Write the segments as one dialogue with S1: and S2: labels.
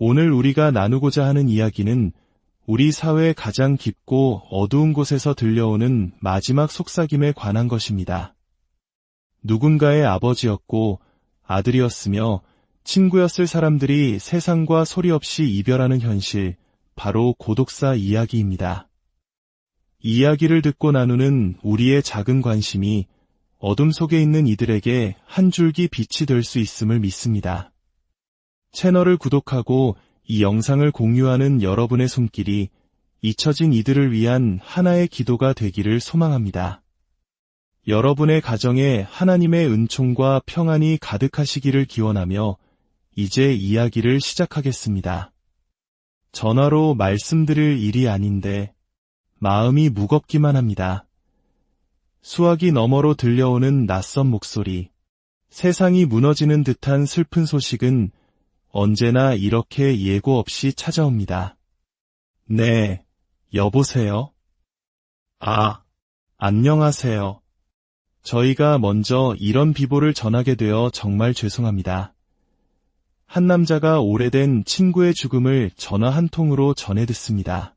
S1: 오늘 우리가 나누고자 하는 이야기는 우리 사회의 가장 깊고 어두운 곳에서 들려오는 마지막 속삭임에 관한 것입니다. 누군가의 아버지였고 아들이었으며 친구였을 사람들이 세상과 소리 없이 이별하는 현실, 바로 고독사 이야기입니다. 이 이야기를 듣고 나누는 우리의 작은 관심이 어둠 속에 있는 이들에게 한 줄기 빛이 될 수 있음을 믿습니다. 채널을 구독하고 이 영상을 공유하는 여러분의 손길이 잊혀진 이들을 위한 하나의 기도가 되기를 소망합니다. 여러분의 가정에 하나님의 은총과 평안이 가득하시기를 기원하며 이제 이야기를 시작하겠습니다. 전화로 말씀드릴 일이 아닌데 마음이 무겁기만 합니다. 수화기 너머로 들려오는 낯선 목소리, 세상이 무너지는 듯한 슬픈 소식은 언제나 이렇게 예고 없이 찾아옵니다. 네, 여보세요? 아, 안녕하세요. 저희가 먼저 이런 비보를 전하게 되어 정말 죄송합니다. 한 남자가 오래된 친구의 죽음을 전화 한 통으로 전해 듣습니다.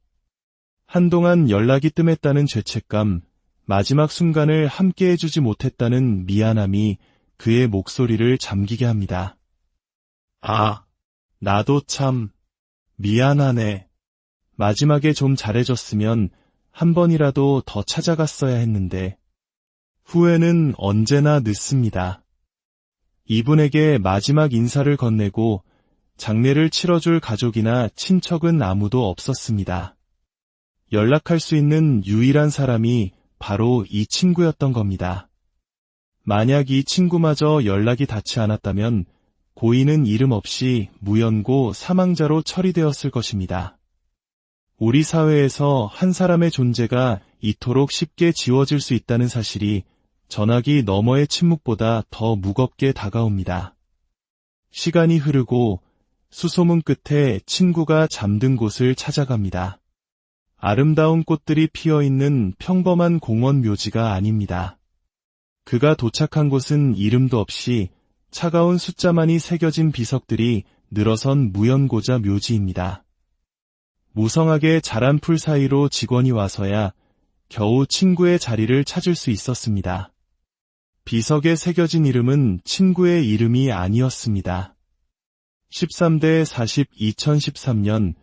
S1: 한동안 연락이 뜸했다는 죄책감, 마지막 순간을 함께 해주지 못했다는 미안함이 그의 목소리를 잠기게 합니다. 아, 나도 참 미안하네. 마지막에 좀 잘해줬으면 한 번이라도 더 찾아갔어야 했는데 후회는 언제나 늦습니다. 이분에게 마지막 인사를 건네고 장례를 치러줄 가족이나 친척은 아무도 없었습니다. 연락할 수 있는 유일한 사람이 바로 이 친구였던 겁니다. 만약 이 친구마저 연락이 닿지 않았다면 고인은 이름 없이 무연고 사망자로 처리되었을 것입니다. 우리 사회에서 한 사람의 존재가 이토록 쉽게 지워질 수 있다는 사실이 전화기 너머의 침묵보다 더 무겁게 다가옵니다. 시간이 흐르고 수소문 끝에 친구가 잠든 곳을 찾아갑니다. 아름다운 꽃들이 피어있는 평범한 공원 묘지가 아닙니다. 그가 도착한 곳은 이름도 없이 차가운 숫자만이 새겨진 비석들이 늘어선 무연고자 묘지입니다. 무성하게 자란 풀 사이로 직원이 와서야 겨우 친구의 자리를 찾을 수 있었습니다. 비석에 새겨진 이름은 친구의 이름이 아니었습니다. 13대 40 2013년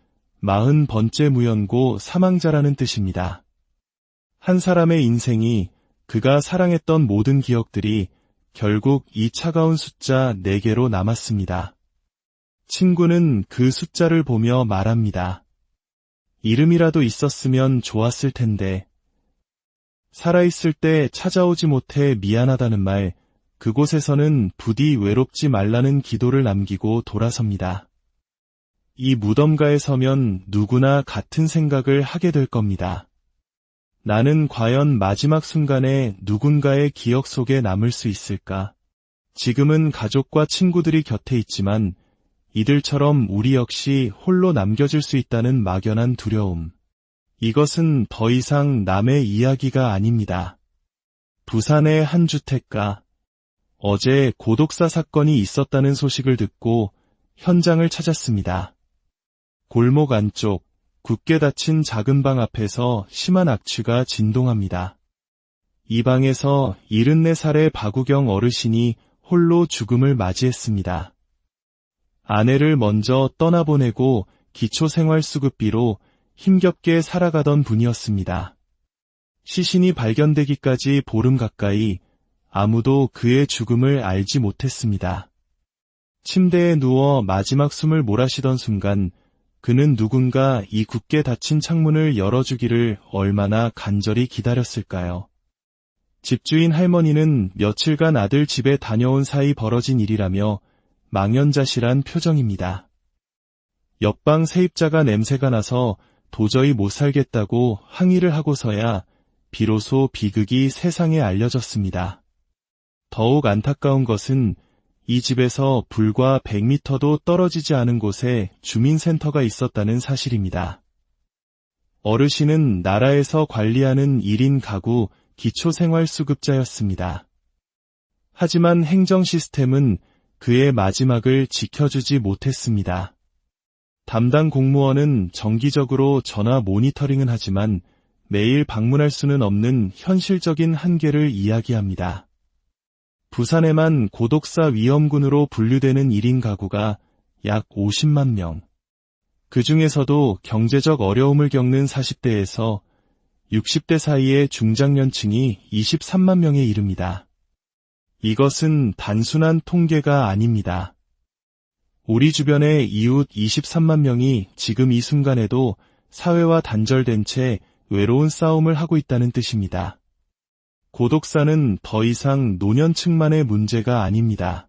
S1: 40번째 무연고 사망자라는 뜻입니다. 한 사람의 인생이 그가 사랑했던 모든 기억들이 결국 이 차가운 숫자 4개로 남았습니다. 친구는 그 숫자를 보며 말합니다. 이름이라도 있었으면 좋았을 텐데. 살아있을 때 찾아오지 못해 미안하다는 말, 그곳에서는 부디 외롭지 말라는 기도를 남기고 돌아섭니다. 이 무덤가에 서면 누구나 같은 생각을 하게 될 겁니다. 나는 과연 마지막 순간에 누군가의 기억 속에 남을 수 있을까? 지금은 가족과 친구들이 곁에 있지만 이들처럼 우리 역시 홀로 남겨질 수 있다는 막연한 두려움. 이것은 더 이상 남의 이야기가 아닙니다. 부산의 한 주택가. 어제 고독사 사건이 있었다는 소식을 듣고 현장을 찾았습니다. 골목 안쪽, 굳게 닫힌 작은 방 앞에서 심한 악취가 진동합니다. 이 방에서 74살의 박우경 어르신이 홀로 죽음을 맞이했습니다. 아내를 먼저 떠나보내고 기초생활수급비로 힘겹게 살아가던 분이었습니다. 시신이 발견되기까지 보름 가까이 아무도 그의 죽음을 알지 못했습니다. 침대에 누워 마지막 숨을 몰아쉬던 순간 그는 누군가 이 굳게 닫힌 창문을 열어주기를 얼마나 간절히 기다렸을까요? 집주인 할머니는 며칠간 아들 집에 다녀온 사이 벌어진 일이라며 망연자실한 표정입니다. 옆방 세입자가 냄새가 나서 도저히 못 살겠다고 항의를 하고서야 비로소 비극이 세상에 알려졌습니다. 더욱 안타까운 것은 이 집에서 불과 100m도 떨어지지 않은 곳에 주민센터가 있었다는 사실입니다. 어르신은 나라에서 관리하는 1인 가구 기초생활수급자였습니다. 하지만 행정 시스템은 그의 마지막을 지켜주지 못했습니다. 담당 공무원은 정기적으로 전화 모니터링은 하지만 매일 방문할 수는 없는 현실적인 한계를 이야기합니다. 부산에만 고독사 위험군으로 분류되는 1인 가구가 약 50만 명. 그 중에서도 경제적 어려움을 겪는 40대에서 60대 사이의 중장년층이 23만 명에 이릅니다. 이것은 단순한 통계가 아닙니다. 우리 주변의 이웃 23만 명이 지금 이 순간에도 사회와 단절된 채 외로운 싸움을 하고 있다는 뜻입니다. 고독사는 더 이상 노년층만의 문제가 아닙니다.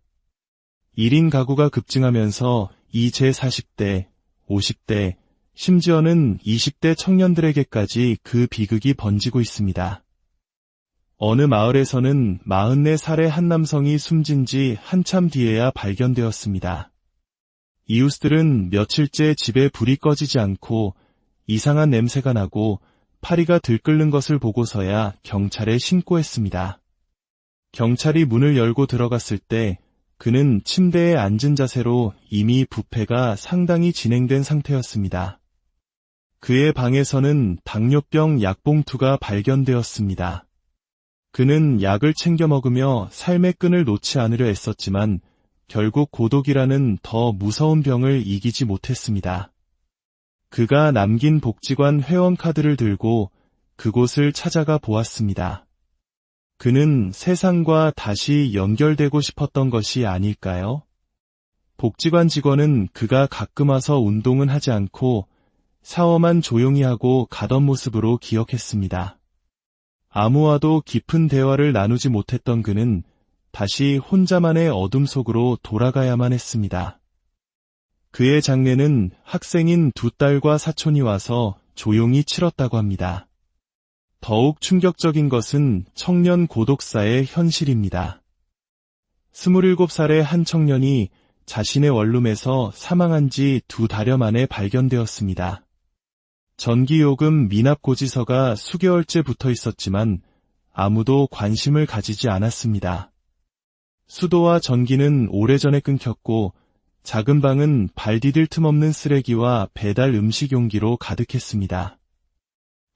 S1: 1인 가구가 급증하면서 이 제40대, 50대, 심지어는 20대 청년들에게까지 그 비극이 번지고 있습니다. 어느 마을에서는 44살의 한 남성이 숨진 지 한참 뒤에야 발견되었습니다. 이웃들은 며칠째 집에 불이 꺼지지 않고 이상한 냄새가 나고 파리가 들끓는 것을 보고서야 경찰에 신고했습니다. 경찰이 문을 열고 들어갔을 때 그는 침대에 앉은 자세로 이미 부패가 상당히 진행된 상태였습니다. 그의 방에서는 당뇨병 약봉투가 발견되었습니다. 그는 약을 챙겨 먹으며 삶의 끈을 놓지 않으려 애썼지만 결국 고독이라는 더 무서운 병을 이기지 못했습니다. 그가 남긴 복지관 회원카드를 들고 그곳을 찾아가 보았습니다. 그는 세상과 다시 연결되고 싶었던 것이 아닐까요? 복지관 직원은 그가 가끔 와서 운동은 하지 않고 샤워만 조용히 하고 가던 모습으로 기억했습니다. 아무와도 깊은 대화를 나누지 못했던 그는 다시 혼자만의 어둠 속으로 돌아가야만 했습니다. 그의 장례는 학생인 2딸과 사촌이 와서 조용히 치렀다고 합니다. 더욱 충격적인 것은 청년 고독사의 현실입니다. 27살의 한 청년이 자신의 원룸에서 사망한 지 2달여 만에 발견되었습니다. 전기요금 미납 고지서가 수개월째 붙어 있었지만 아무도 관심을 가지지 않았습니다. 수도와 전기는 오래전에 끊겼고 작은 방은 발 디딜 틈 없는 쓰레기와 배달 음식 용기로 가득했습니다.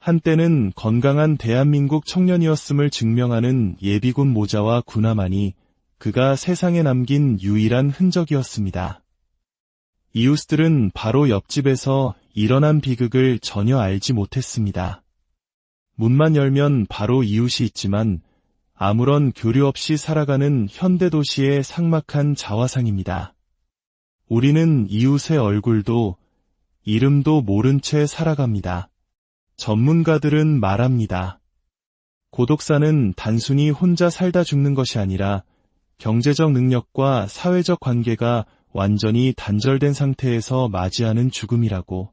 S1: 한때는 건강한 대한민국 청년이었음을 증명하는 예비군 모자와 군화만이 그가 세상에 남긴 유일한 흔적이었습니다. 이웃들은 바로 옆집에서 일어난 비극을 전혀 알지 못했습니다. 문만 열면 바로 이웃이 있지만 아무런 교류 없이 살아가는 현대도시의 삭막한 자화상입니다. 우리는 이웃의 얼굴도 이름도 모른 채 살아갑니다. 전문가들은 말합니다. 고독사는 단순히 혼자 살다 죽는 것이 아니라 경제적 능력과 사회적 관계가 완전히 단절된 상태에서 맞이하는 죽음이라고.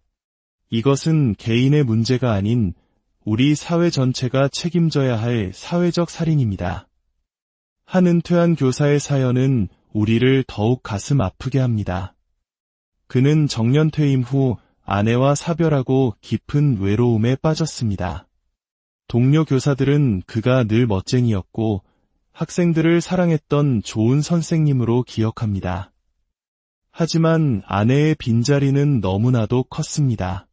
S1: 이것은 개인의 문제가 아닌 우리 사회 전체가 책임져야 할 사회적 살인입니다. 한 은퇴한 교사의 사연은 우리를 더욱 가슴 아프게 합니다. 그는 정년 퇴임 후 아내와 사별하고 깊은 외로움에 빠졌습니다. 동료 교사들은 그가 늘 멋쟁이였고 학생들을 사랑했던 좋은 선생님으로 기억합니다. 하지만 아내의 빈자리는 너무나도 컸습니다.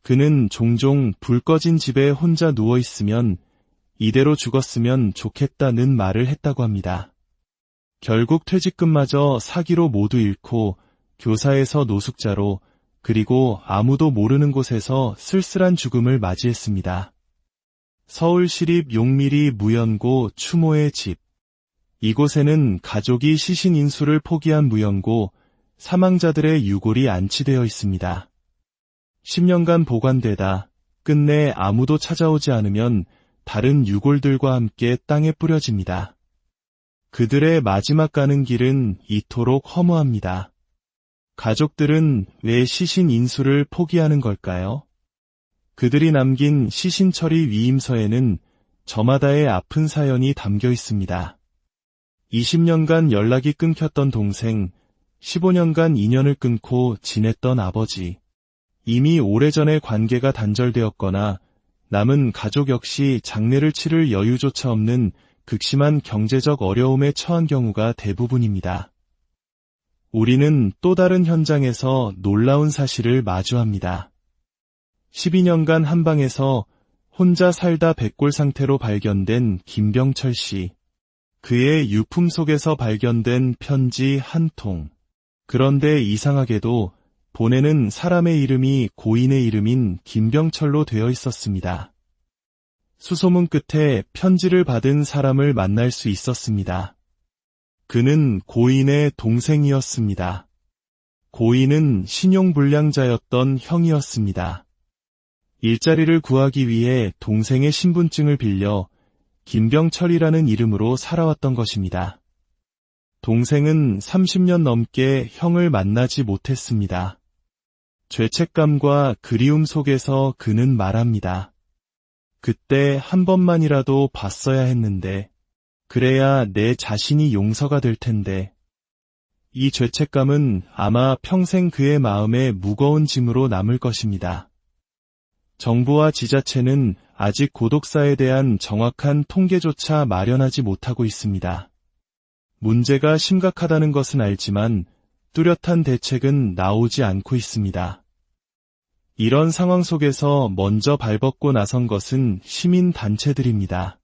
S1: 그는 종종 불 꺼진 집에 혼자 누워있으면 이대로 죽었으면 좋겠다는 말을 했다고 합니다. 결국 퇴직금마저 사기로 모두 잃고 교사에서 노숙자로 그리고 아무도 모르는 곳에서 쓸쓸한 죽음을 맞이했습니다. 서울시립 용미리 무연고 추모의 집. 이곳에는 가족이 시신 인수를 포기한 무연고 사망자들의 유골이 안치되어 있습니다. 10년간 보관되다 끝내 아무도 찾아오지 않으면 다른 유골들과 함께 땅에 뿌려집니다. 그들의 마지막 가는 길은 이토록 허무합니다. 가족들은 왜 시신 인수를 포기하는 걸까요? 그들이 남긴 시신 처리 위임서에는 저마다의 아픈 사연이 담겨 있습니다. 20년간 연락이 끊겼던 동생, 15년간 인연을 끊고 지냈던 아버지, 이미 오래전에 관계가 단절되었거나 남은 가족 역시 장례를 치를 여유조차 없는 극심한 경제적 어려움에 처한 경우가 대부분입니다. 우리는 또 다른 현장에서 놀라운 사실을 마주합니다. 12년간 한방에서 혼자 살다 백골 상태로 발견된 김병철 씨. 그의 유품 속에서 발견된 편지 한 통. 그런데 이상하게도 본에는 사람의 이름이 고인의 이름인 김병철로 되어 있었습니다. 수소문 끝에 편지를 받은 사람을 만날 수 있었습니다. 그는 고인의 동생이었습니다. 고인은 신용불량자였던 형이었습니다. 일자리를 구하기 위해 동생의 신분증을 빌려 김병철이라는 이름으로 살아왔던 것입니다. 동생은 30년 넘게 형을 만나지 못했습니다. 죄책감과 그리움 속에서 그는 말합니다. 그때 한 번만이라도 봤어야 했는데, 그래야 내 자신이 용서가 될 텐데. 이 죄책감은 아마 평생 그의 마음에 무거운 짐으로 남을 것입니다. 정부와 지자체는 아직 고독사에 대한 정확한 통계조차 마련하지 못하고 있습니다. 문제가 심각하다는 것은 알지만 뚜렷한 대책은 나오지 않고 있습니다. 이런 상황 속에서 먼저 발벗고 나선 것은 시민단체들입니다.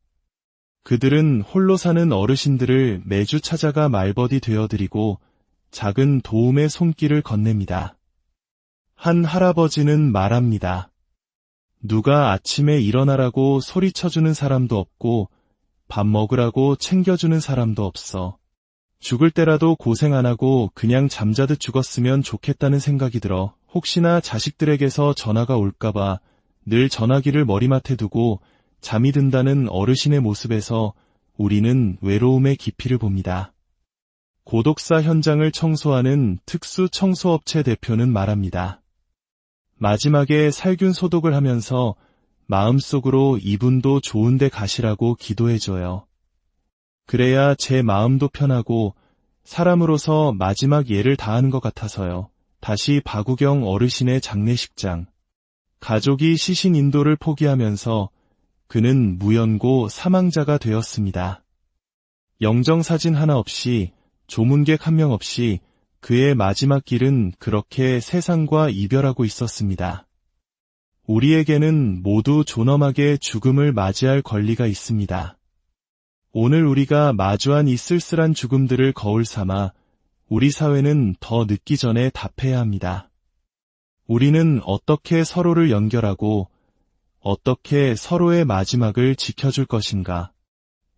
S1: 그들은 홀로 사는 어르신들을 매주 찾아가 말벗이 되어드리고 작은 도움의 손길을 건넵니다. 한 할아버지는 말합니다. 누가 아침에 일어나라고 소리쳐주는 사람도 없고 밥 먹으라고 챙겨주는 사람도 없어. 죽을 때라도 고생 안 하고 그냥 잠자듯 죽었으면 좋겠다는 생각이 들어 혹시나 자식들에게서 전화가 올까봐 늘 전화기를 머리맡에 두고 잠이 든다는 어르신의 모습에서 우리는 외로움의 깊이를 봅니다. 고독사 현장을 청소하는 특수 청소업체 대표는 말합니다. 마지막에 살균 소독을 하면서 마음속으로 이분도 좋은 데 가시라고 기도해줘요. 그래야 제 마음도 편하고 사람으로서 마지막 예를 다하는 것 같아서요. 다시 박우경 어르신의 장례식장. 가족이 시신 인도를 포기하면서 그는 무연고 사망자가 되었습니다. 영정사진 하나 없이, 조문객 한 명 없이 그의 마지막 길은 그렇게 세상과 이별하고 있었습니다. 우리에게는 모두 존엄하게 죽음을 맞이할 권리가 있습니다. 오늘 우리가 마주한 이 쓸쓸한 죽음들을 거울 삼아 우리 사회는 더 늦기 전에 답해야 합니다. 우리는 어떻게 서로를 연결하고 어떻게 서로의 마지막을 지켜줄 것인가?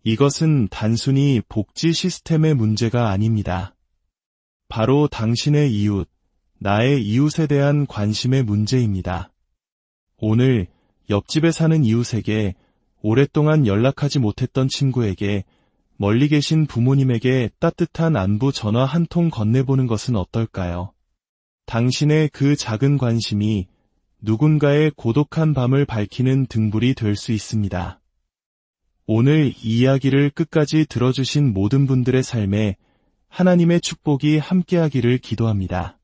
S1: 이것은 단순히 복지 시스템의 문제가 아닙니다. 바로 당신의 이웃, 나의 이웃에 대한 관심의 문제입니다. 오늘 옆집에 사는 이웃에게, 오랫동안 연락하지 못했던 친구에게, 멀리 계신 부모님에게 따뜻한 안부 전화 한 통 건네보는 것은 어떨까요? 당신의 그 작은 관심이 누군가의 고독한 밤을 밝히는 등불이 될 수 있습니다. 오늘 이 이야기를 끝까지 들어주신 모든 분들의 삶에 하나님의 축복이 함께하기를 기도합니다.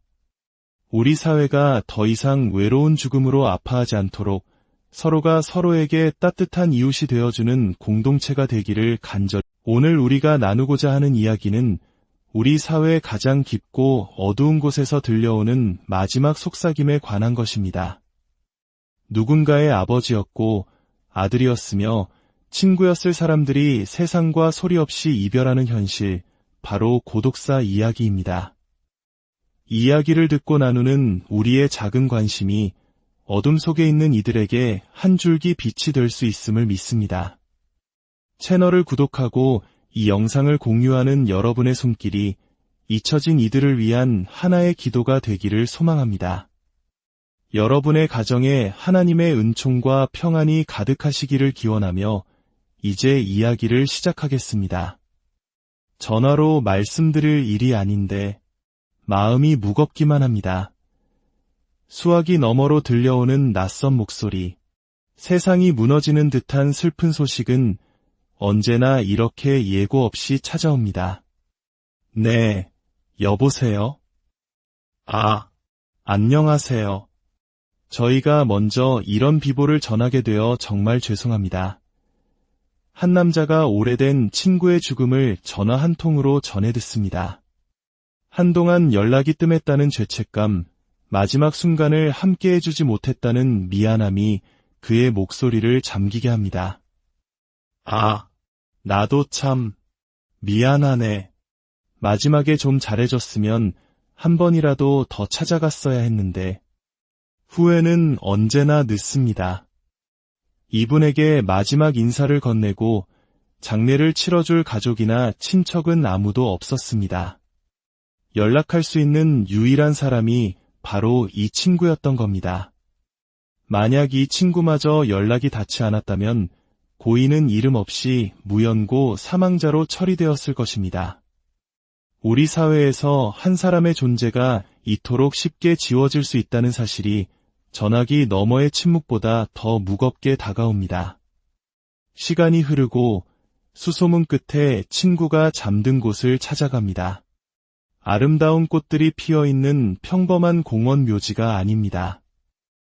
S1: 우리 사회가 더 이상 외로운 죽음으로 아파하지 않도록 서로가 서로에게 따뜻한 이웃이 되어주는 공동체가 되기를 간절히. 오늘 우리가 나누고자 하는 이야기는 우리 사회의 가장 깊고 어두운 곳에서 들려오는 마지막 속삭임에 관한 것입니다. 누군가의 아버지였고 아들이었으며 친구였을 사람들이 세상과 소리 없이 이별하는 현실, 바로 고독사 이야기입니다. 이 이야기를 듣고 나누는 우리의 작은 관심이 어둠 속에 있는 이들에게 한 줄기 빛이 될 수 있음을 믿습니다. 채널을 구독하고 이 영상을 공유하는 여러분의 손길이 잊혀진 이들을 위한 하나의 기도가 되기를 소망합니다. 여러분의 가정에 하나님의 은총과 평안이 가득하시기를 기원하며 이제 이야기를 시작하겠습니다. 전화로 말씀드릴 일이 아닌데 마음이 무겁기만 합니다. 수화기 너머로 들려오는 낯선 목소리, 세상이 무너지는 듯한 슬픈 소식은 언제나 이렇게 예고 없이 찾아옵니다. 네, 여보세요? 아, 안녕하세요. 저희가 먼저 이런 비보를 전하게 되어 정말 죄송합니다. 한 남자가 오래된 친구의 죽음을 전화 한 통으로 전해 듣습니다. 한동안 연락이 뜸했다는 죄책감, 마지막 순간을 함께 해주지 못했다는 미안함이 그의 목소리를 잠기게 합니다. 아, 나도 참 미안하네. 마지막에 좀 잘해줬으면 한 번이라도 더 찾아갔어야 했는데. 후회는 언제나 늦습니다. 이분에게 마지막 인사를 건네고 장례를 치러줄 가족이나 친척은 아무도 없었습니다. 연락할 수 있는 유일한 사람이 바로 이 친구였던 겁니다. 만약 이 친구마저 연락이 닿지 않았다면 고인은 이름 없이 무연고 사망자로 처리되었을 것입니다. 우리 사회에서 한 사람의 존재가 이토록 쉽게 지워질 수 있다는 사실이 전화기 너머의 침묵보다 더 무겁게 다가옵니다. 시간이 흐르고 수소문 끝에 친구가 잠든 곳을 찾아갑니다. 아름다운 꽃들이 피어있는 평범한 공원 묘지가 아닙니다.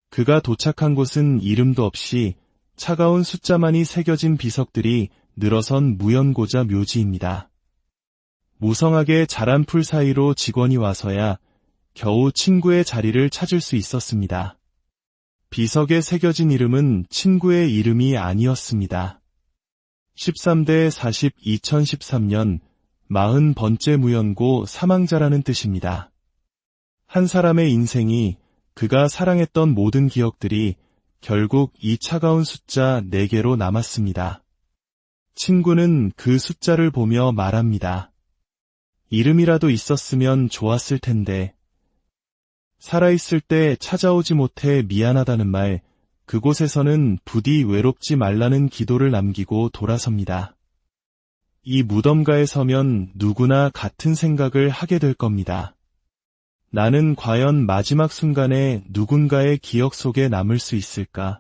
S1: 그가 도착한 곳은 이름도 없이 차가운 숫자만이 새겨진 비석들이 늘어선 무연고자 묘지입니다. 무성하게 자란 풀 사이로 직원이 와서야 겨우 친구의 자리를 찾을 수 있었습니다. 비석에 새겨진 이름은 친구의 이름이 아니었습니다. 13대 40 2013년 40번째 무연고 사망자라는 뜻입니다. 한 사람의 인생이 그가 사랑했던 모든 기억들이 결국 이 차가운 숫자 4개로 남았습니다. 친구는 그 숫자를 보며 말합니다. 이름이라도 있었으면 좋았을 텐데. 살아있을 때 찾아오지 못해 미안하다는 말, 그곳에서는 부디 외롭지 말라는 기도를 남기고 돌아섭니다. 이 무덤가에 서면 누구나 같은 생각을 하게 될 겁니다. 나는 과연 마지막 순간에 누군가의 기억 속에 남을 수 있을까?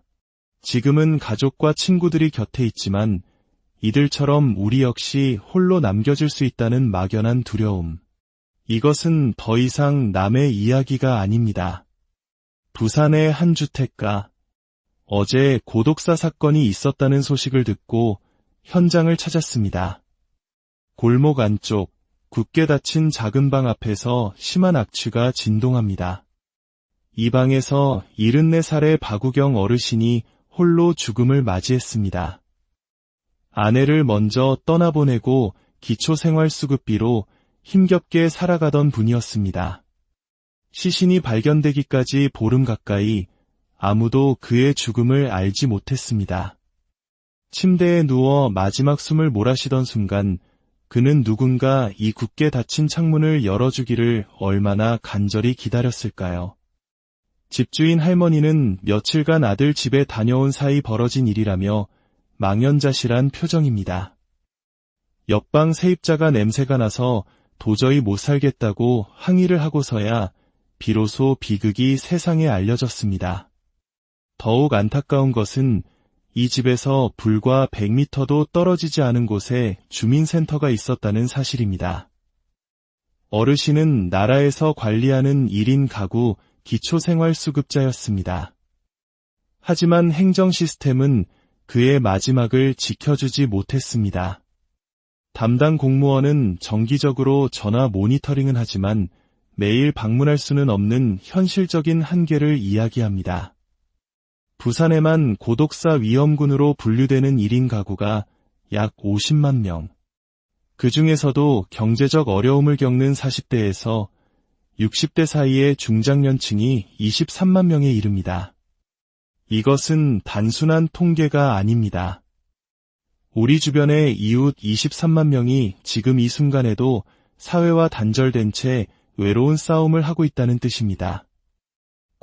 S1: 지금은 가족과 친구들이 곁에 있지만 이들처럼 우리 역시 홀로 남겨질 수 있다는 막연한 두려움. 이것은 더 이상 남의 이야기가 아닙니다. 부산의 한 주택가. 어제 고독사 사건이 있었다는 소식을 듣고 현장을 찾았습니다. 골목 안쪽, 굳게 닫힌 작은 방 앞에서 심한 악취가 진동합니다. 이 방에서 74살의 박우경 어르신이 홀로 죽음을 맞이했습니다. 아내를 먼저 떠나보내고 기초생활수급비로 힘겹게 살아가던 분이었습니다. 시신이 발견되기까지 보름 가까이 아무도 그의 죽음을 알지 못했습니다. 침대에 누워 마지막 숨을 몰아쉬던 순간 그는 누군가 이 굳게 닫힌 창문을 열어주기를 얼마나 간절히 기다렸을까요? 집주인 할머니는 며칠간 아들 집에 다녀온 사이 벌어진 일이라며 망연자실한 표정입니다. 옆방 세입자가 냄새가 나서 도저히 못 살겠다고 항의를 하고서야 비로소 비극이 세상에 알려졌습니다. 더욱 안타까운 것은 이 집에서 불과 100m도 떨어지지 않은 곳에 주민센터가 있었다는 사실입니다. 어르신은 나라에서 관리하는 1인 가구 기초생활수급자였습니다. 하지만 행정 시스템은 그의 마지막을 지켜주지 못했습니다. 담당 공무원은 정기적으로 전화 모니터링은 하지만 매일 방문할 수는 없는 현실적인 한계를 이야기합니다. 부산에만 고독사 위험군으로 분류되는 1인 가구가 약 50만 명. 그 중에서도 경제적 어려움을 겪는 40대에서 60대 사이의 중장년층이 23만 명에 이릅니다. 이것은 단순한 통계가 아닙니다. 우리 주변의 이웃 23만 명이 지금 이 순간에도 사회와 단절된 채 외로운 싸움을 하고 있다는 뜻입니다.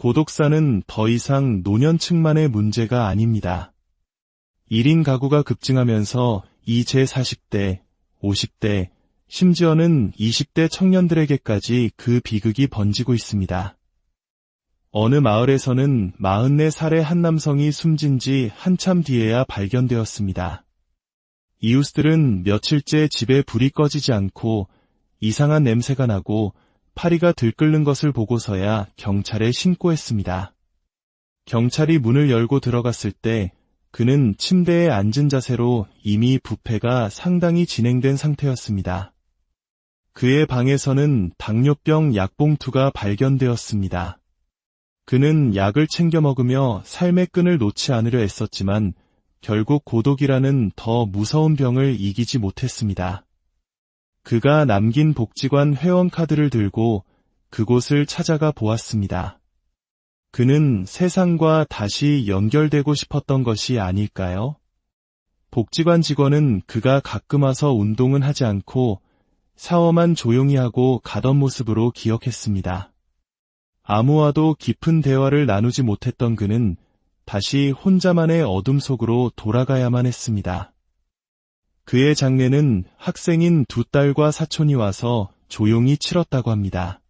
S1: 고독사는 더 이상 노년층만의 문제가 아닙니다. 1인 가구가 급증하면서 이 제40대, 50대, 심지어는 20대 청년들에게까지 그 비극이 번지고 있습니다. 어느 마을에서는 44살의 한 남성이 숨진 지 한참 뒤에야 발견되었습니다. 이웃들은 며칠째 집에 불이 꺼지지 않고 이상한 냄새가 나고 파리가 들끓는 것을 보고서야 경찰에 신고했습니다. 경찰이 문을 열고 들어갔을 때 그는 침대에 앉은 자세로 이미 부패가 상당히 진행된 상태였습니다. 그의 방에서는 당뇨병 약봉투가 발견되었습니다. 그는 약을 챙겨 먹으며 삶의 끈을 놓지 않으려 애썼지만 결국 고독이라는 더 무서운 병을 이기지 못했습니다. 그가 남긴 복지관 회원카드를 들고 그곳을 찾아가 보았습니다. 그는 세상과 다시 연결되고 싶었던 것이 아닐까요? 복지관 직원은 그가 가끔 와서 운동은 하지 않고 샤워만 조용히 하고 가던 모습으로 기억했습니다. 아무와도 깊은 대화를 나누지 못했던 그는 다시 혼자만의 어둠 속으로 돌아가야만 했습니다. 그의 장례는 학생인 두 딸과 사촌이 와서 조용히 치렀다고 합니다.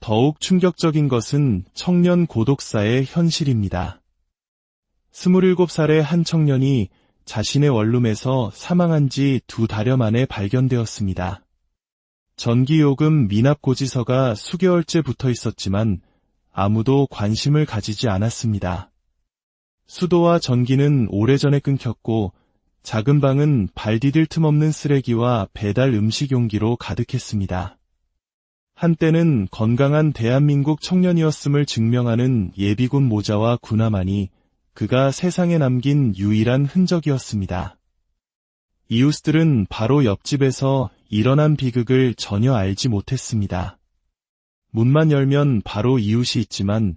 S1: 더욱 충격적인 것은 청년 고독사의 현실입니다. 27살의 한 청년이 자신의 원룸에서 사망한 지 2달여 만에 발견되었습니다. 전기요금 미납 고지서가 수개월째 붙어 있었지만 아무도 관심을 가지지 않았습니다. 수도와 전기는 오래전에 끊겼고 작은 방은 발 디딜 틈 없는 쓰레기와 배달 음식 용기로 가득했습니다. 한때는 건강한 대한민국 청년이었음을 증명하는 예비군 모자와 군화만이 그가 세상에 남긴 유일한 흔적이었습니다. 이웃들은 바로 옆집에서 일어난 비극을 전혀 알지 못했습니다. 문만 열면 바로 이웃이 있지만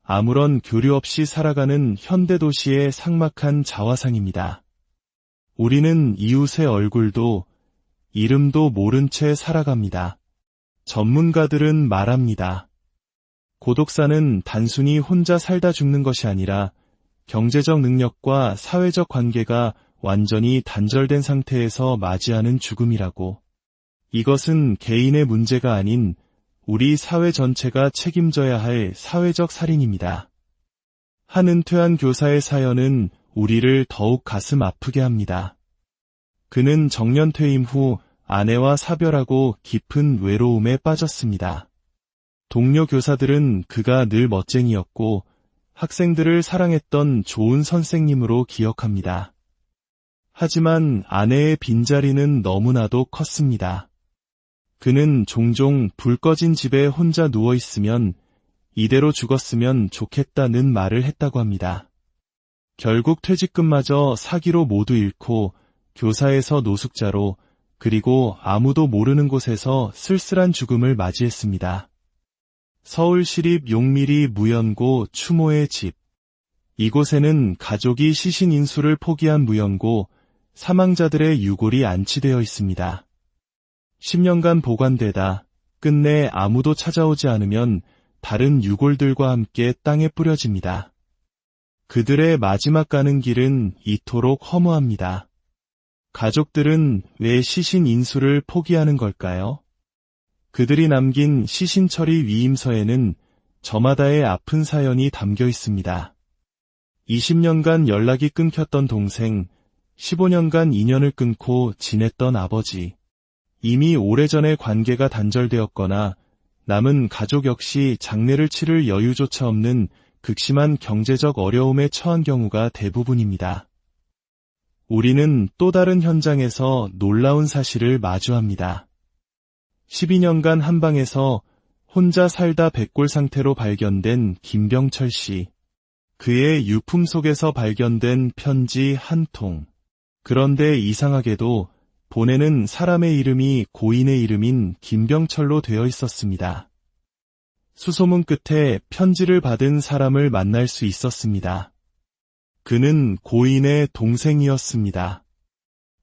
S1: 아무런 교류 없이 살아가는 현대도시의 삭막한 자화상입니다. 우리는 이웃의 얼굴도 이름도 모른 채 살아갑니다. 전문가들은 말합니다. 고독사는 단순히 혼자 살다 죽는 것이 아니라 경제적 능력과 사회적 관계가 완전히 단절된 상태에서 맞이하는 죽음이라고. 이것은 개인의 문제가 아닌 우리 사회 전체가 책임져야 할 사회적 살인입니다. 한 은퇴한 교사의 사연은 우리를 더욱 가슴 아프게 합니다. 그는 정년 퇴임 후 아내와 사별하고 깊은 외로움에 빠졌습니다. 동료 교사들은 그가 늘 멋쟁이였고 학생들을 사랑했던 좋은 선생님으로 기억합니다. 하지만 아내의 빈자리는 너무나도 컸습니다. 그는 종종 불 꺼진 집에 혼자 누워있으면 이대로 죽었으면 좋겠다는 말을 했다고 합니다. 결국 퇴직금마저 사기로 모두 잃고 교사에서 노숙자로 그리고 아무도 모르는 곳에서 쓸쓸한 죽음을 맞이했습니다. 서울시립 용미리 무연고 추모의 집. 이곳에는 가족이 시신 인수를 포기한 무연고 사망자들의 유골이 안치되어 있습니다. 10년간 보관되다 끝내 아무도 찾아오지 않으면 다른 유골들과 함께 땅에 뿌려집니다. 그들의 마지막 가는 길은 이토록 허무합니다. 가족들은 왜 시신 인수를 포기하는 걸까요? 그들이 남긴 시신 처리 위임서에는 저마다의 아픈 사연이 담겨 있습니다. 20년간 연락이 끊겼던 동생, 15년간 인연을 끊고 지냈던 아버지, 이미 오래전에 관계가 단절되었거나 남은 가족 역시 장례를 치를 여유조차 없는 극심한 경제적 어려움에 처한 경우가 대부분입니다. 우리는 또 다른 현장에서 놀라운 사실을 마주합니다. 12년간 한 방에서 혼자 살다 백골 상태로 발견된 김병철 씨. 그의 유품 속에서 발견된 편지 한 통. 그런데 이상하게도 본에는 사람의 이름이 고인의 이름인 김병철로 되어 있었습니다. 수소문 끝에 편지를 받은 사람을 만날 수 있었습니다. 그는 고인의 동생이었습니다.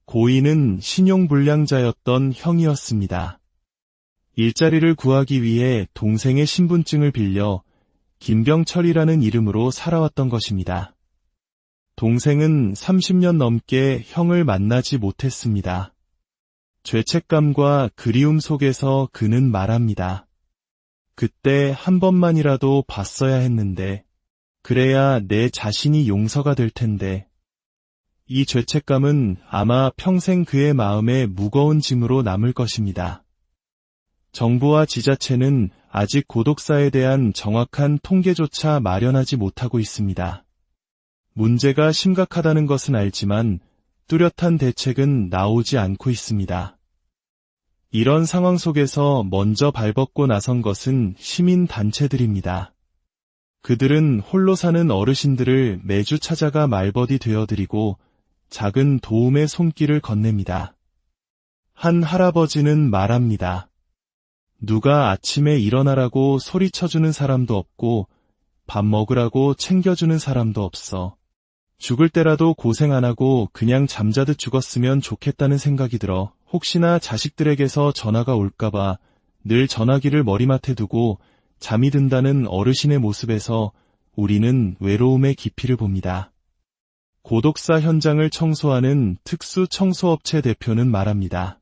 S1: 고인은 신용불량자였던 형이었습니다. 일자리를 구하기 위해 동생의 신분증을 빌려 김병철이라는 이름으로 살아왔던 것입니다. 동생은 30년 넘게 형을 만나지 못했습니다. 죄책감과 그리움 속에서 그는 말합니다. 그때 한 번만이라도 봤어야 했는데, 그래야 내 자신이 용서가 될 텐데. 이 죄책감은 아마 평생 그의 마음에 무거운 짐으로 남을 것입니다. 정부와 지자체는 아직 고독사에 대한 정확한 통계조차 마련하지 못하고 있습니다. 문제가 심각하다는 것은 알지만 뚜렷한 대책은 나오지 않고 있습니다. 이런 상황 속에서 먼저 발벗고 나선 것은 시민단체들입니다. 그들은 홀로 사는 어르신들을 매주 찾아가 말벗이 되어드리고 작은 도움의 손길을 건넵니다. 한 할아버지는 말합니다. 누가 아침에 일어나라고 소리쳐주는 사람도 없고 밥 먹으라고 챙겨주는 사람도 없어. 죽을 때라도 고생 안 하고 그냥 잠자듯 죽었으면 좋겠다는 생각이 들어 혹시나 자식들에게서 전화가 올까봐 늘 전화기를 머리맡에 두고 잠이 든다는 어르신의 모습에서 우리는 외로움의 깊이를 봅니다. 고독사 현장을 청소하는 특수 청소업체 대표는 말합니다.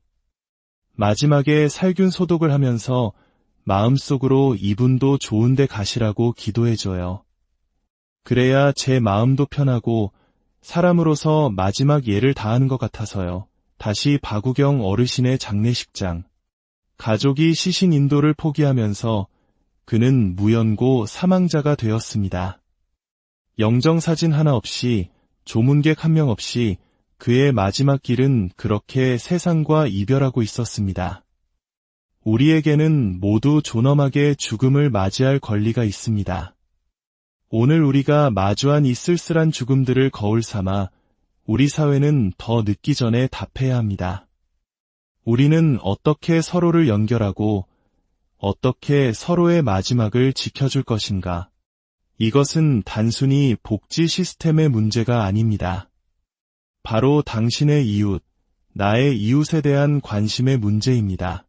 S1: 마지막에 살균 소독을 하면서 마음속으로 이분도 좋은 데 가시라고 기도해줘요. 그래야 제 마음도 편하고 사람으로서 마지막 예를 다하는 것 같아서요. 다시 박우경 어르신의 장례식장. 가족이 시신 인도를 포기하면서 그는 무연고 사망자가 되었습니다. 영정사진 하나 없이 조문객 한 명 없이 그의 마지막 길은 그렇게 세상과 이별하고 있었습니다. 우리에게는 모두 존엄하게 죽음을 맞이할 권리가 있습니다. 오늘 우리가 마주한 이 쓸쓸한 죽음들을 거울 삼아 우리 사회는 더 늦기 전에 답해야 합니다. 우리는 어떻게 서로를 연결하고 어떻게 서로의 마지막을 지켜줄 것인가? 이것은 단순히 복지 시스템의 문제가 아닙니다. 바로 당신의 이웃, 나의 이웃에 대한 관심의 문제입니다.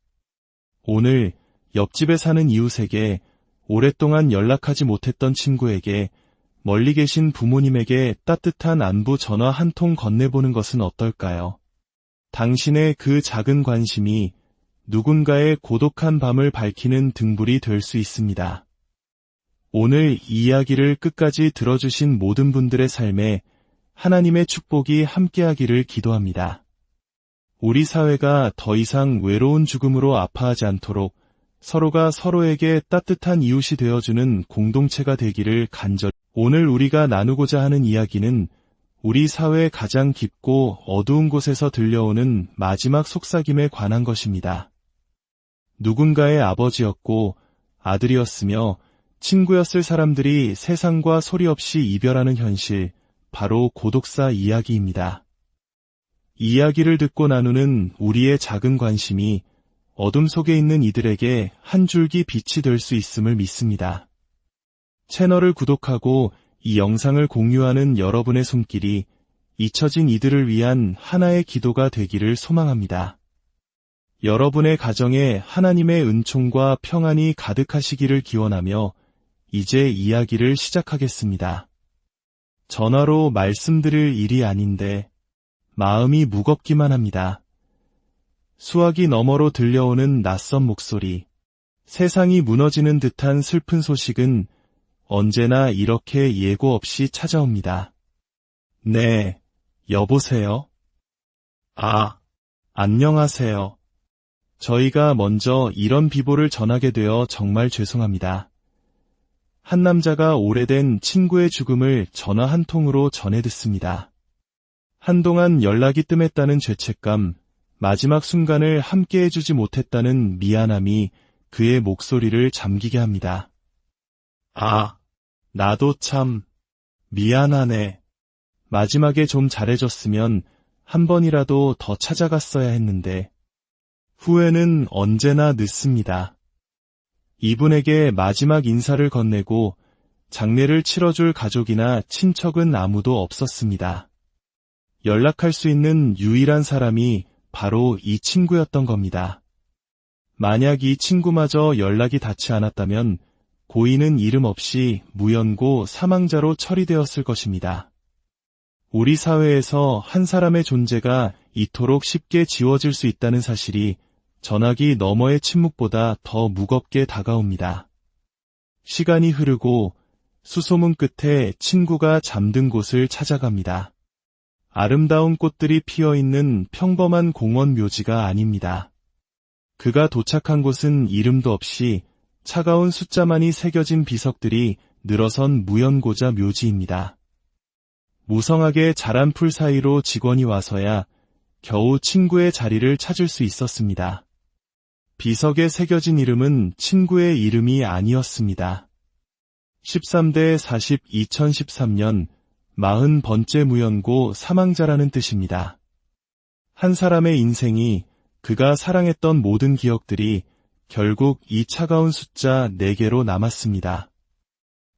S1: 오늘 옆집에 사는 이웃에게, 오랫동안 연락하지 못했던 친구에게, 멀리 계신 부모님에게 따뜻한 안부 전화 한 통 건네보는 것은 어떨까요? 당신의 그 작은 관심이 누군가의 고독한 밤을 밝히는 등불이 될 수 있습니다. 오늘 이 이야기를 끝까지 들어주신 모든 분들의 삶에 하나님의 축복이 함께하기를 기도합니다. 우리 사회가 더 이상 외로운 죽음으로 아파하지 않도록 서로가 서로에게 따뜻한 이웃이 되어주는 공동체가 되기를 간절히. 오늘 우리가 나누고자 하는 이야기는 우리 사회의 가장 깊고 어두운 곳에서 들려오는 마지막 속삭임에 관한 것입니다. 누군가의 아버지였고 아들이었으며 친구였을 사람들이 세상과 소리 없이 이별하는 현실, 바로 고독사 이야기입니다. 이 이야기를 듣고 나누는 우리의 작은 관심이 어둠 속에 있는 이들에게 한 줄기 빛이 될 수 있음을 믿습니다. 채널을 구독하고 이 영상을 공유하는 여러분의 손길이 잊혀진 이들을 위한 하나의 기도가 되기를 소망합니다. 여러분의 가정에 하나님의 은총과 평안이 가득하시기를 기원하며 이제 이야기를 시작하겠습니다. 전화로 말씀드릴 일이 아닌데 마음이 무겁기만 합니다. 수화기 너머로 들려오는 낯선 목소리, 세상이 무너지는 듯한 슬픈 소식은 언제나 이렇게 예고 없이 찾아옵니다. 네, 여보세요? 아, 안녕하세요. 저희가 먼저 이런 비보를 전하게 되어 정말 죄송합니다. 한 남자가 오래된 친구의 죽음을 전화 한 통으로 전해 듣습니다. 한동안 연락이 뜸했다는 죄책감, 마지막 순간을 함께 해주지 못했다는 미안함이 그의 목소리를 잠기게 합니다. 아, 나도 참 미안하네. 마지막에 좀 잘해줬으면 한 번이라도 더 찾아갔어야 했는데. 후회는 언제나 늦습니다. 이분에게 마지막 인사를 건네고 장례를 치러줄 가족이나 친척은 아무도 없었습니다. 연락할 수 있는 유일한 사람이 바로 이 친구였던 겁니다. 만약 이 친구마저 연락이 닿지 않았다면 고인은 이름 없이 무연고 사망자로 처리되었을 것입니다. 우리 사회에서 한 사람의 존재가 이토록 쉽게 지워질 수 있다는 사실이 전화기 너머의 침묵보다 더 무겁게 다가옵니다. 시간이 흐르고 수소문 끝에 친구가 잠든 곳을 찾아갑니다. 아름다운 꽃들이 피어있는 평범한 공원 묘지가 아닙니다. 그가 도착한 곳은 이름도 없이 차가운 숫자만이 새겨진 비석들이 늘어선 무연고자 묘지입니다. 무성하게 자란 풀 사이로 직원이 와서야 겨우 친구의 자리를 찾을 수 있었습니다. 비석에 새겨진 이름은 친구의 이름이 아니었습니다. 13대 40 2013년 40번째 무연고 사망자라는 뜻입니다. 한 사람의 인생이 그가 사랑했던 모든 기억들이 결국 이 차가운 숫자 4개로 남았습니다.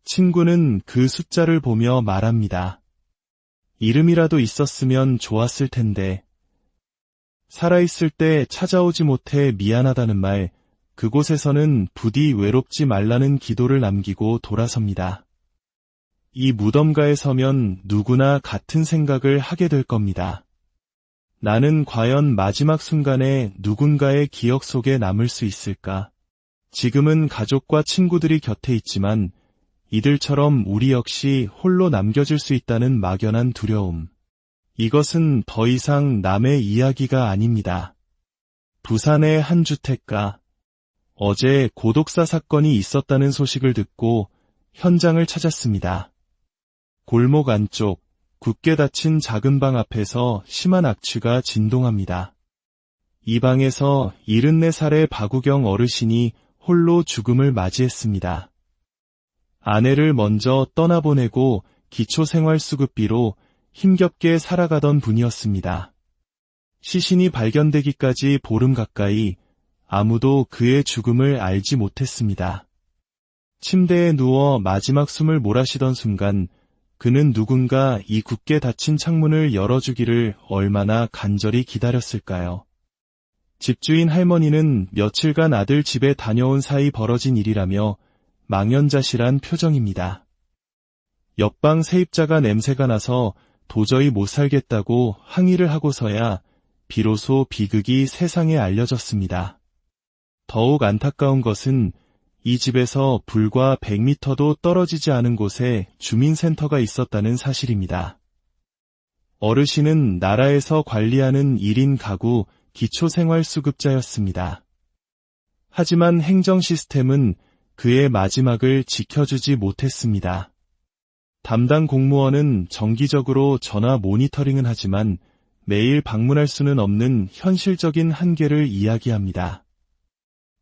S1: 친구는 그 숫자를 보며 말합니다. 이름이라도 있었으면 좋았을 텐데. 살아있을 때 찾아오지 못해 미안하다는 말, 그곳에서는 부디 외롭지 말라는 기도를 남기고 돌아섭니다. 이 무덤가에 서면 누구나 같은 생각을 하게 될 겁니다. 나는 과연 마지막 순간에 누군가의 기억 속에 남을 수 있을까? 지금은 가족과 친구들이 곁에 있지만 이들처럼 우리 역시 홀로 남겨질 수 있다는 막연한 두려움. 이것은 더 이상 남의 이야기가 아닙니다. 부산의 한 주택가. 어제 고독사 사건이 있었다는 소식을 듣고 현장을 찾았습니다. 골목 안쪽, 굳게 닫힌 작은 방 앞에서 심한 악취가 진동합니다. 이 방에서 74살의 박우경 어르신이 홀로 죽음을 맞이했습니다. 아내를 먼저 떠나보내고 기초생활수급비로 힘겹게 살아가던 분이었습니다. 시신이 발견되기까지 보름 가까이 아무도 그의 죽음을 알지 못했습니다. 침대에 누워 마지막 숨을 몰아쉬던 순간 그는 누군가 이 굳게 닫힌 창문을 열어주기를 얼마나 간절히 기다렸을까요? 집주인 할머니는 며칠간 아들 집에 다녀온 사이 벌어진 일이라며 망연자실한 표정입니다. 옆방 세입자가 냄새가 나서 도저히 못 살겠다고 항의를 하고서야 비로소 비극이 세상에 알려졌습니다. 더욱 안타까운 것은 이 집에서 불과 100m도 떨어지지 않은 곳에 주민센터가 있었다는 사실입니다. 어르신은 나라에서 관리하는 1인 가구 기초생활수급자였습니다. 하지만 행정 시스템은 그의 마지막을 지켜주지 못했습니다. 담당 공무원은 정기적으로 전화 모니터링은 하지만 매일 방문할 수는 없는 현실적인 한계를 이야기합니다.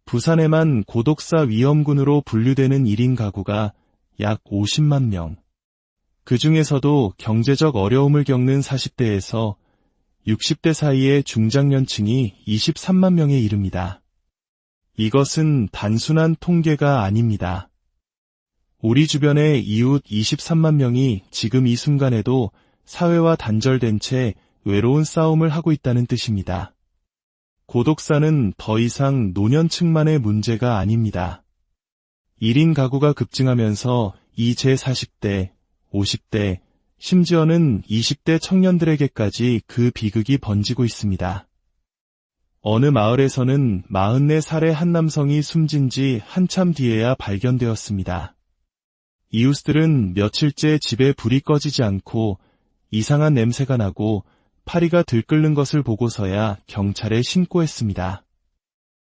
S1: 부산에만 고독사 위험군으로 분류되는 1인 가구가 약 50만 명. 그 중에서도 경제적 어려움을 겪는 40대에서 60대 사이의 중장년층이 23만 명에 이릅니다. 이것은 단순한 통계가 아닙니다. 우리 주변의 이웃 23만 명이 지금 이 순간에도 사회와 단절된 채 외로운 싸움을 하고 있다는 뜻입니다. 고독사는 더 이상 노년층만의 문제가 아닙니다. 1인 가구가 급증하면서 이 제40대, 50대, 심지어는 20대 청년들에게까지 그 비극이 번지고 있습니다. 어느 마을에서는 44살의 한 남성이 숨진 지 한참 뒤에야 발견되었습니다. 이웃들은 며칠째 집에 불이 꺼지지 않고 이상한 냄새가 나고 파리가 들끓는 것을 보고서야 경찰에 신고했습니다.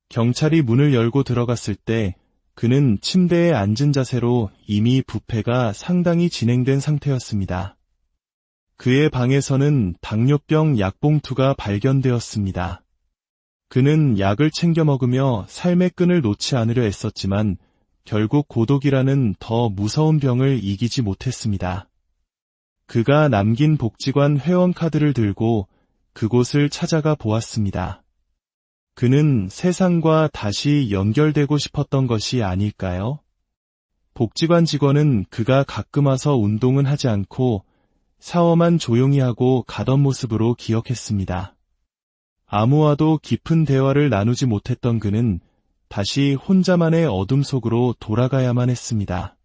S1: 경찰이 문을 열고 들어갔을 때 그는 침대에 앉은 자세로 이미 부패가 상당히 진행된 상태였습니다. 그의 방에서는 당뇨병 약봉투가 발견되었습니다. 그는 약을 챙겨 먹으며 삶의 끈을 놓지 않으려 애썼지만 결국 고독이라는 더 무서운 병을 이기지 못했습니다. 그가 남긴 복지관 회원카드를 들고 그곳을 찾아가 보았습니다. 그는 세상과 다시 연결되고 싶었던 것이 아닐까요? 복지관 직원은 그가 가끔 와서 운동은 하지 않고 샤워만 조용히 하고 가던 모습으로 기억했습니다. 아무와도 깊은 대화를 나누지 못했던 그는 다시 혼자만의 어둠 속으로 돌아가야만 했습니다.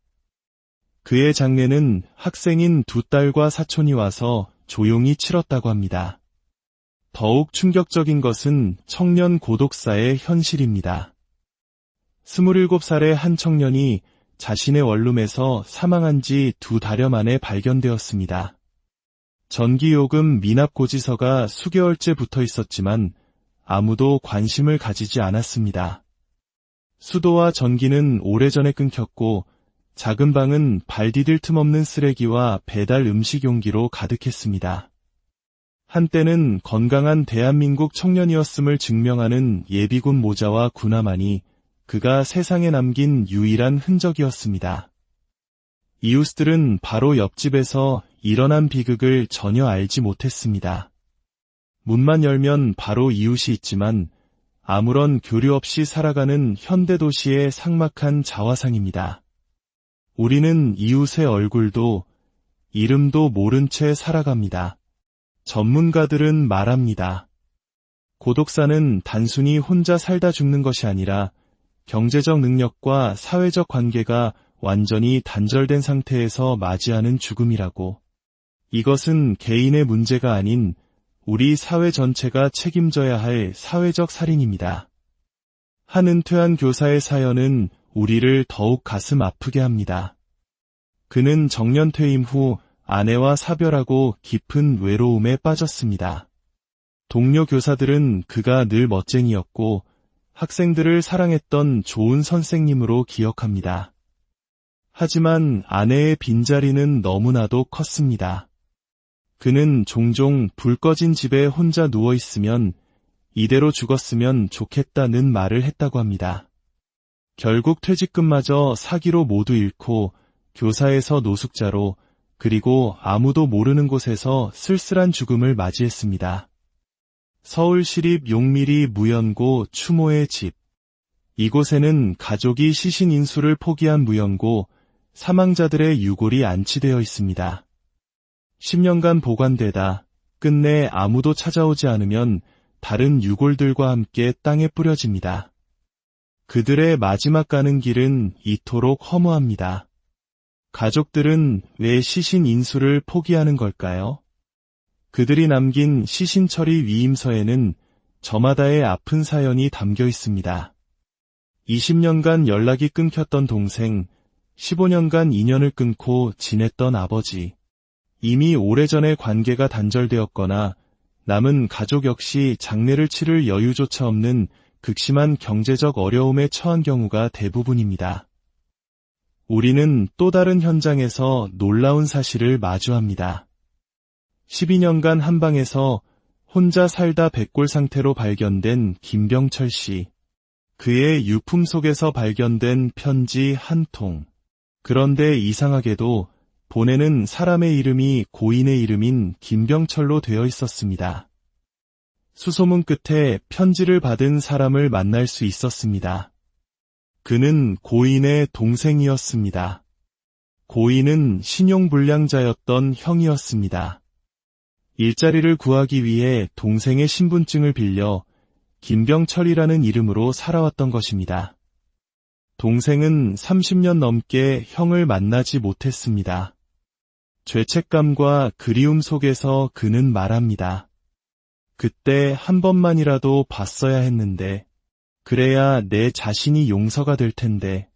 S1: 그의 장례는 학생인 2딸과 사촌이 와서 조용히 치렀다고 합니다. 더욱 충격적인 것은 청년 고독사의 현실입니다. 27살의 한 청년이 자신의 원룸에서 사망한 지 2달여 만에 발견되었습니다. 전기요금 미납 고지서가 수개월째 붙어 있었지만 아무도 관심을 가지지 않았습니다. 수도와 전기는 오래전에 끊겼고 작은 방은 발 디딜 틈 없는 쓰레기와 배달 음식 용기로 가득했습니다. 한때는 건강한 대한민국 청년이었음을 증명하는 예비군 모자와 군화만이 그가 세상에 남긴 유일한 흔적이었습니다. 이웃들은 바로 옆집에서 일어난 비극을 전혀 알지 못했습니다. 문만 열면 바로 이웃이 있지만 아무런 교류 없이 살아가는 현대도시의 삭막한 자화상입니다. 우리는 이웃의 얼굴도 이름도 모른 채 살아갑니다. 전문가들은 말합니다. 고독사는 단순히 혼자 살다 죽는 것이 아니라 경제적 능력과 사회적 관계가 완전히 단절된 상태에서 맞이하는 죽음이라고. 이것은 개인의 문제가 아닌 우리 사회 전체가 책임져야 할 사회적 살인입니다. 한 은퇴한 교사의 사연은 우리를 더욱 가슴 아프게 합니다. 그는 정년 퇴임 후 아내와 사별하고 깊은 외로움에 빠졌습니다. 동료 교사들은 그가 늘 멋쟁이였고 학생들을 사랑했던 좋은 선생님으로 기억합니다. 하지만 아내의 빈자리는 너무나도 컸습니다. 그는 종종 불 꺼진 집에 혼자 누워있으면 이대로 죽었으면 좋겠다는 말을 했다고 합니다. 결국 퇴직금마저 사기로 모두 잃고 교사에서 노숙자로 그리고 아무도 모르는 곳에서 쓸쓸한 죽음을 맞이했습니다. 서울시립 용미리 무연고 추모의 집. 이곳에는 가족이 시신 인수를 포기한 무연고 사망자들의 유골이 안치되어 있습니다. 10년간 보관되다 끝내 아무도 찾아오지 않으면 다른 유골들과 함께 땅에 뿌려집니다. 그들의 마지막 가는 길은 이토록 허무합니다. 가족들은 왜 시신 인수를 포기하는 걸까요? 그들이 남긴 시신 처리 위임서에는 저마다의 아픈 사연이 담겨 있습니다. 20년간 연락이 끊겼던 동생, 15년간 인연을 끊고 지냈던 아버지, 이미 오래전에 관계가 단절되었거나 남은 가족 역시 장례를 치를 여유조차 없는 극심한 경제적 어려움에 처한 경우가 대부분입니다. 우리는 또 다른 현장에서 놀라운 사실을 마주합니다. 12년간 한 방에서 혼자 살다 백골 상태로 발견된 김병철 씨. 그의 유품 속에서 발견된 편지 한 통. 그런데 이상하게도 본에는 사람의 이름이 고인의 이름인 김병철로 되어 있었습니다. 수소문 끝에 편지를 받은 사람을 만날 수 있었습니다. 그는 고인의 동생이었습니다. 고인은 신용불량자였던 형이었습니다. 일자리를 구하기 위해 동생의 신분증을 빌려 김병철이라는 이름으로 살아왔던 것입니다. 동생은 30년 넘게 형을 만나지 못했습니다. 죄책감과 그리움 속에서 그는 말합니다. 그때 한 번만이라도 봤어야 했는데, 그래야 내 자신이 용서가 될 텐데.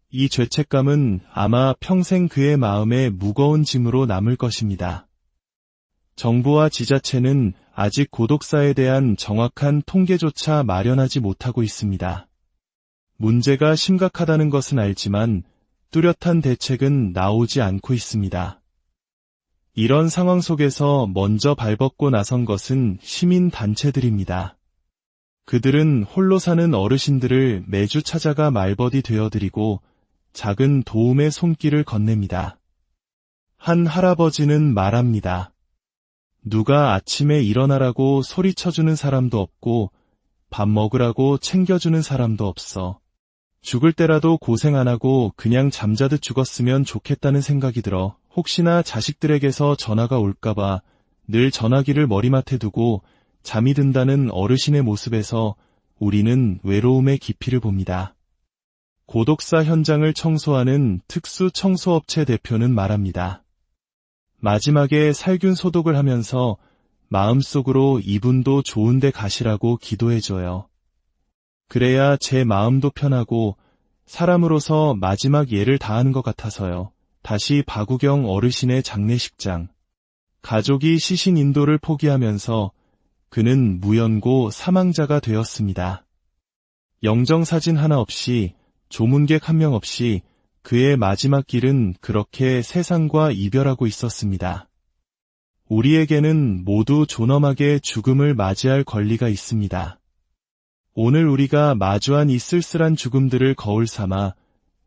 S1: 이 죄책감은 아마 평생 그의 마음에 무거운 짐으로 남을 것입니다. 정부와 지자체는 아직 고독사에 대한 정확한 통계조차 마련하지 못하고 있습니다. 문제가 심각하다는 것은 알지만 뚜렷한 대책은 나오지 않고 있습니다. 이런 상황 속에서 먼저 발벗고 나선 것은 시민단체들입니다. 그들은 홀로 사는 어르신들을 매주 찾아가 말벗이 되어드리고 작은 도움의 손길을 건넵니다. 한 할아버지는 말합니다. 누가 아침에 일어나라고 소리쳐주는 사람도 없고 밥 먹으라고 챙겨주는 사람도 없어. 죽을 때라도 고생 안 하고 그냥 잠자듯 죽었으면 좋겠다는 생각이 들어 혹시나 자식들에게서 전화가 올까봐 늘 전화기를 머리맡에 두고 잠이 든다는 어르신의 모습에서 우리는 외로움의 깊이를 봅니다. 고독사 현장을 청소하는 특수 청소업체 대표는 말합니다. 마지막에 살균 소독을 하면서 마음속으로 이분도 좋은데 가시라고 기도해줘요. 그래야 제 마음도 편하고 사람으로서 마지막 예를 다하는 것 같아서요. 다시 박우경 어르신의 장례식장. 가족이 시신 인도를 포기하면서 그는 무연고 사망자가 되었습니다. 영정사진 하나 없이, 조문객 한 명 없이 그의 마지막 길은 그렇게 세상과 이별하고 있었습니다. 우리에게는 모두 존엄하게 죽음을 맞이할 권리가 있습니다. 오늘 우리가 마주한 이 쓸쓸한 죽음들을 거울 삼아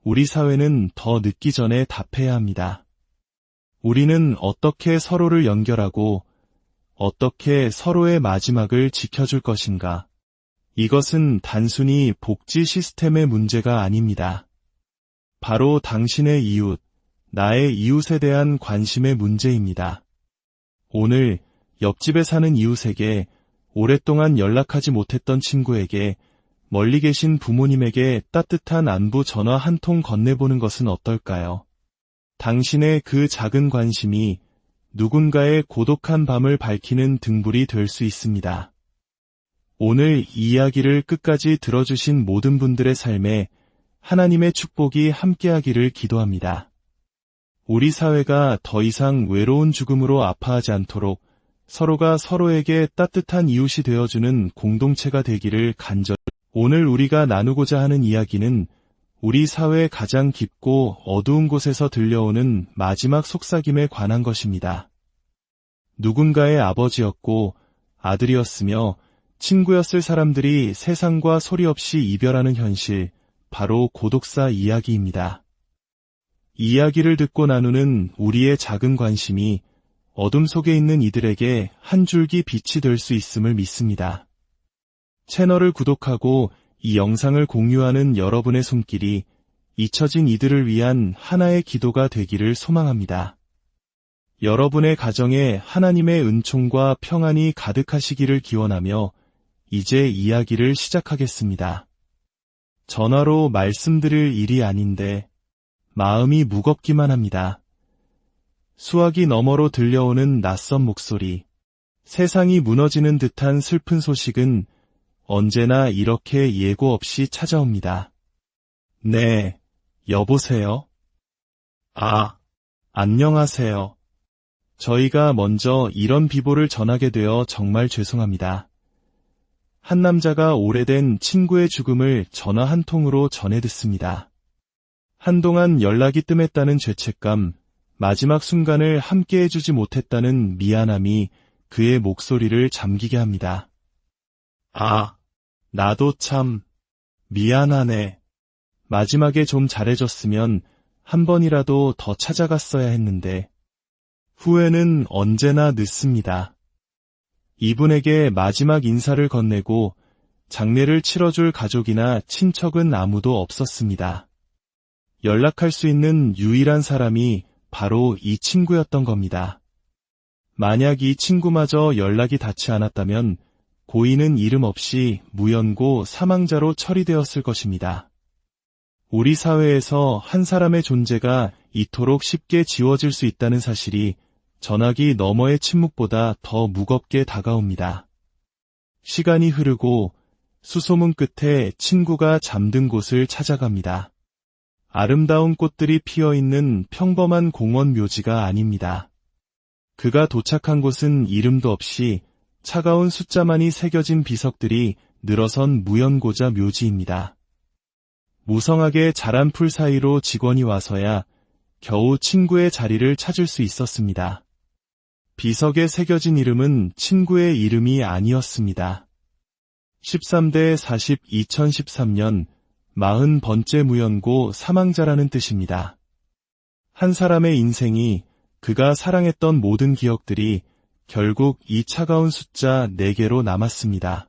S1: 우리 사회는 더 늦기 전에 답해야 합니다. 우리는 어떻게 서로를 연결하고 어떻게 서로의 마지막을 지켜줄 것인가? 이것은 단순히 복지 시스템의 문제가 아닙니다. 바로 당신의 이웃, 나의 이웃에 대한 관심의 문제입니다. 오늘 옆집에 사는 이웃에게, 오랫동안 연락하지 못했던 친구에게, 멀리 계신 부모님에게 따뜻한 안부 전화 한 통 건네보는 것은 어떨까요? 당신의 그 작은 관심이 누군가의 고독한 밤을 밝히는 등불이 될 수 있습니다. 오늘 이 이야기를 끝까지 들어주신 모든 분들의 삶에 하나님의 축복이 함께하기를 기도합니다. 우리 사회가 더 이상 외로운 죽음으로 아파하지 않도록 서로가 서로에게 따뜻한 이웃이 되어주는 공동체가 되기를 간절히. 오늘 우리가 나누고자 하는 이야기는 우리 사회의 가장 깊고 어두운 곳에서 들려오는 마지막 속삭임에 관한 것입니다. 누군가의 아버지였고 아들이었으며 친구였을 사람들이 세상과 소리 없이 이별하는 현실, 바로 고독사 이야기입니다. 이 이야기를 듣고 나누는 우리의 작은 관심이 어둠 속에 있는 이들에게 한 줄기 빛이 될 수 있음을 믿습니다. 채널을 구독하고 이 영상을 공유하는 여러분의 손길이 잊혀진 이들을 위한 하나의 기도가 되기를 소망합니다. 여러분의 가정에 하나님의 은총과 평안이 가득하시기를 기원하며 이제 이야기를 시작하겠습니다. 전화로 말씀드릴 일이 아닌데 마음이 무겁기만 합니다. 수화기 너머로 들려오는 낯선 목소리, 세상이 무너지는 듯한 슬픈 소식은 언제나 이렇게 예고 없이 찾아옵니다. 네, 여보세요? 아, 안녕하세요. 저희가 먼저 이런 비보를 전하게 되어 정말 죄송합니다. 한 남자가 오래된 친구의 죽음을 전화 한 통으로 전해 듣습니다. 한동안 연락이 뜸했다는 죄책감, 마지막 순간을 함께 해주지 못했다는 미안함이 그의 목소리를 잠기게 합니다. 아, 나도 참 미안하네. 마지막에 좀 잘해줬으면 한 번이라도 더 찾아갔어야 했는데. 후회는 언제나 늦습니다. 이분에게 마지막 인사를 건네고 장례를 치러줄 가족이나 친척은 아무도 없었습니다. 연락할 수 있는 유일한 사람이 바로 이 친구였던 겁니다. 만약 이 친구마저 연락이 닿지 않았다면 고인은 이름 없이 무연고 사망자로 처리되었을 것입니다. 우리 사회에서 한 사람의 존재가 이토록 쉽게 지워질 수 있다는 사실이 전화기 너머의 침묵보다 더 무겁게 다가옵니다. 시간이 흐르고 수소문 끝에 친구가 잠든 곳을 찾아갑니다. 아름다운 꽃들이 피어있는 평범한 공원 묘지가 아닙니다. 그가 도착한 곳은 이름도 없이 차가운 숫자만이 새겨진 비석들이 늘어선 무연고자 묘지입니다. 무성하게 자란 풀 사이로 직원이 와서야 겨우 친구의 자리를 찾을 수 있었습니다. 비석에 새겨진 이름은 친구의 이름이 아니었습니다. 13대 40 2013년 40번째 무연고 사망자라는 뜻입니다. 한 사람의 인생이, 그가 사랑했던 모든 기억들이 결국 이 차가운 숫자 4개로 남았습니다.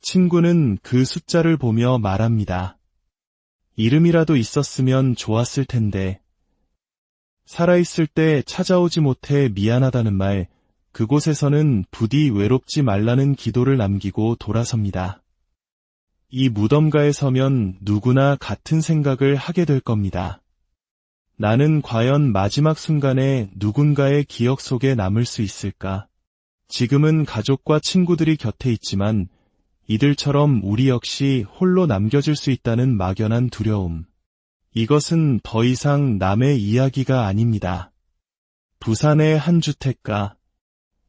S1: 친구는 그 숫자를 보며 말합니다. 이름이라도 있었으면 좋았을 텐데. 살아있을 때 찾아오지 못해 미안하다는 말, 그곳에서는 부디 외롭지 말라는 기도를 남기고 돌아섭니다. 이 무덤가에 서면 누구나 같은 생각을 하게 될 겁니다. 나는 과연 마지막 순간에 누군가의 기억 속에 남을 수 있을까? 지금은 가족과 친구들이 곁에 있지만 이들처럼 우리 역시 홀로 남겨질 수 있다는 막연한 두려움. 이것은 더 이상 남의 이야기가 아닙니다. 부산의 한 주택가.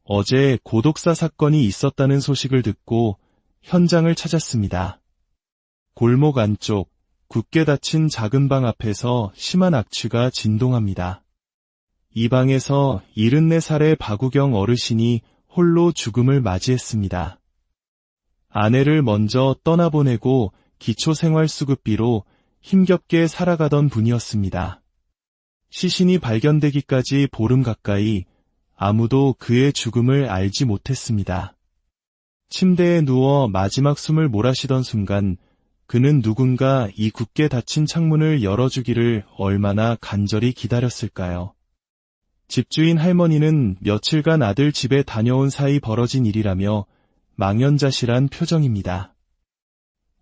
S1: 어제 고독사 사건이 있었다는 소식을 듣고 현장을 찾았습니다. 골목 안쪽, 굳게 닫힌 작은 방 앞에서 심한 악취가 진동합니다. 이 방에서 74살의 박우경 어르신이 홀로 죽음을 맞이했습니다. 아내를 먼저 떠나보내고 기초생활수급비로 힘겹게 살아가던 분이었습니다. 시신이 발견되기까지 보름 가까이 아무도 그의 죽음을 알지 못했습니다. 침대에 누워 마지막 숨을 몰아쉬던 순간 그는 누군가 이 굳게 닫힌 창문을 열어주기를 얼마나 간절히 기다렸을까요? 집주인 할머니는 며칠간 아들 집에 다녀온 사이 벌어진 일이라며 망연자실한 표정입니다.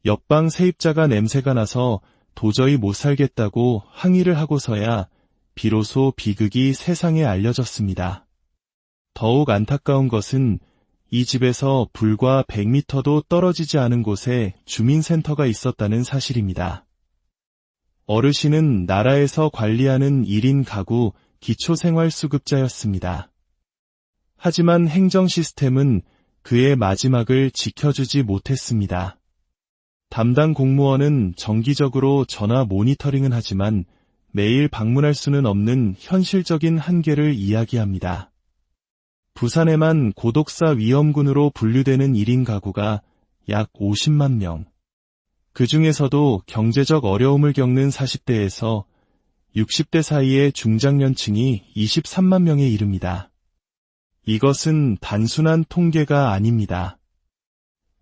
S1: 옆방 세입자가 냄새가 나서 도저히 못 살겠다고 항의를 하고서야 비로소 비극이 세상에 알려졌습니다. 더욱 안타까운 것은 이 집에서 불과 100m도 떨어지지 않은 곳에 주민센터가 있었다는 사실입니다. 어르신은 나라에서 관리하는 1인 가구 기초생활수급자였습니다. 하지만 행정 시스템은 그의 마지막을 지켜주지 못했습니다. 담당 공무원은 정기적으로 전화 모니터링은 하지만 매일 방문할 수는 없는 현실적인 한계를 이야기합니다. 부산에만 고독사 위험군으로 분류되는 1인 가구가 약 50만 명. 그 중에서도 경제적 어려움을 겪는 40대에서 60대 사이의 중장년층이 23만 명에 이릅니다. 이것은 단순한 통계가 아닙니다.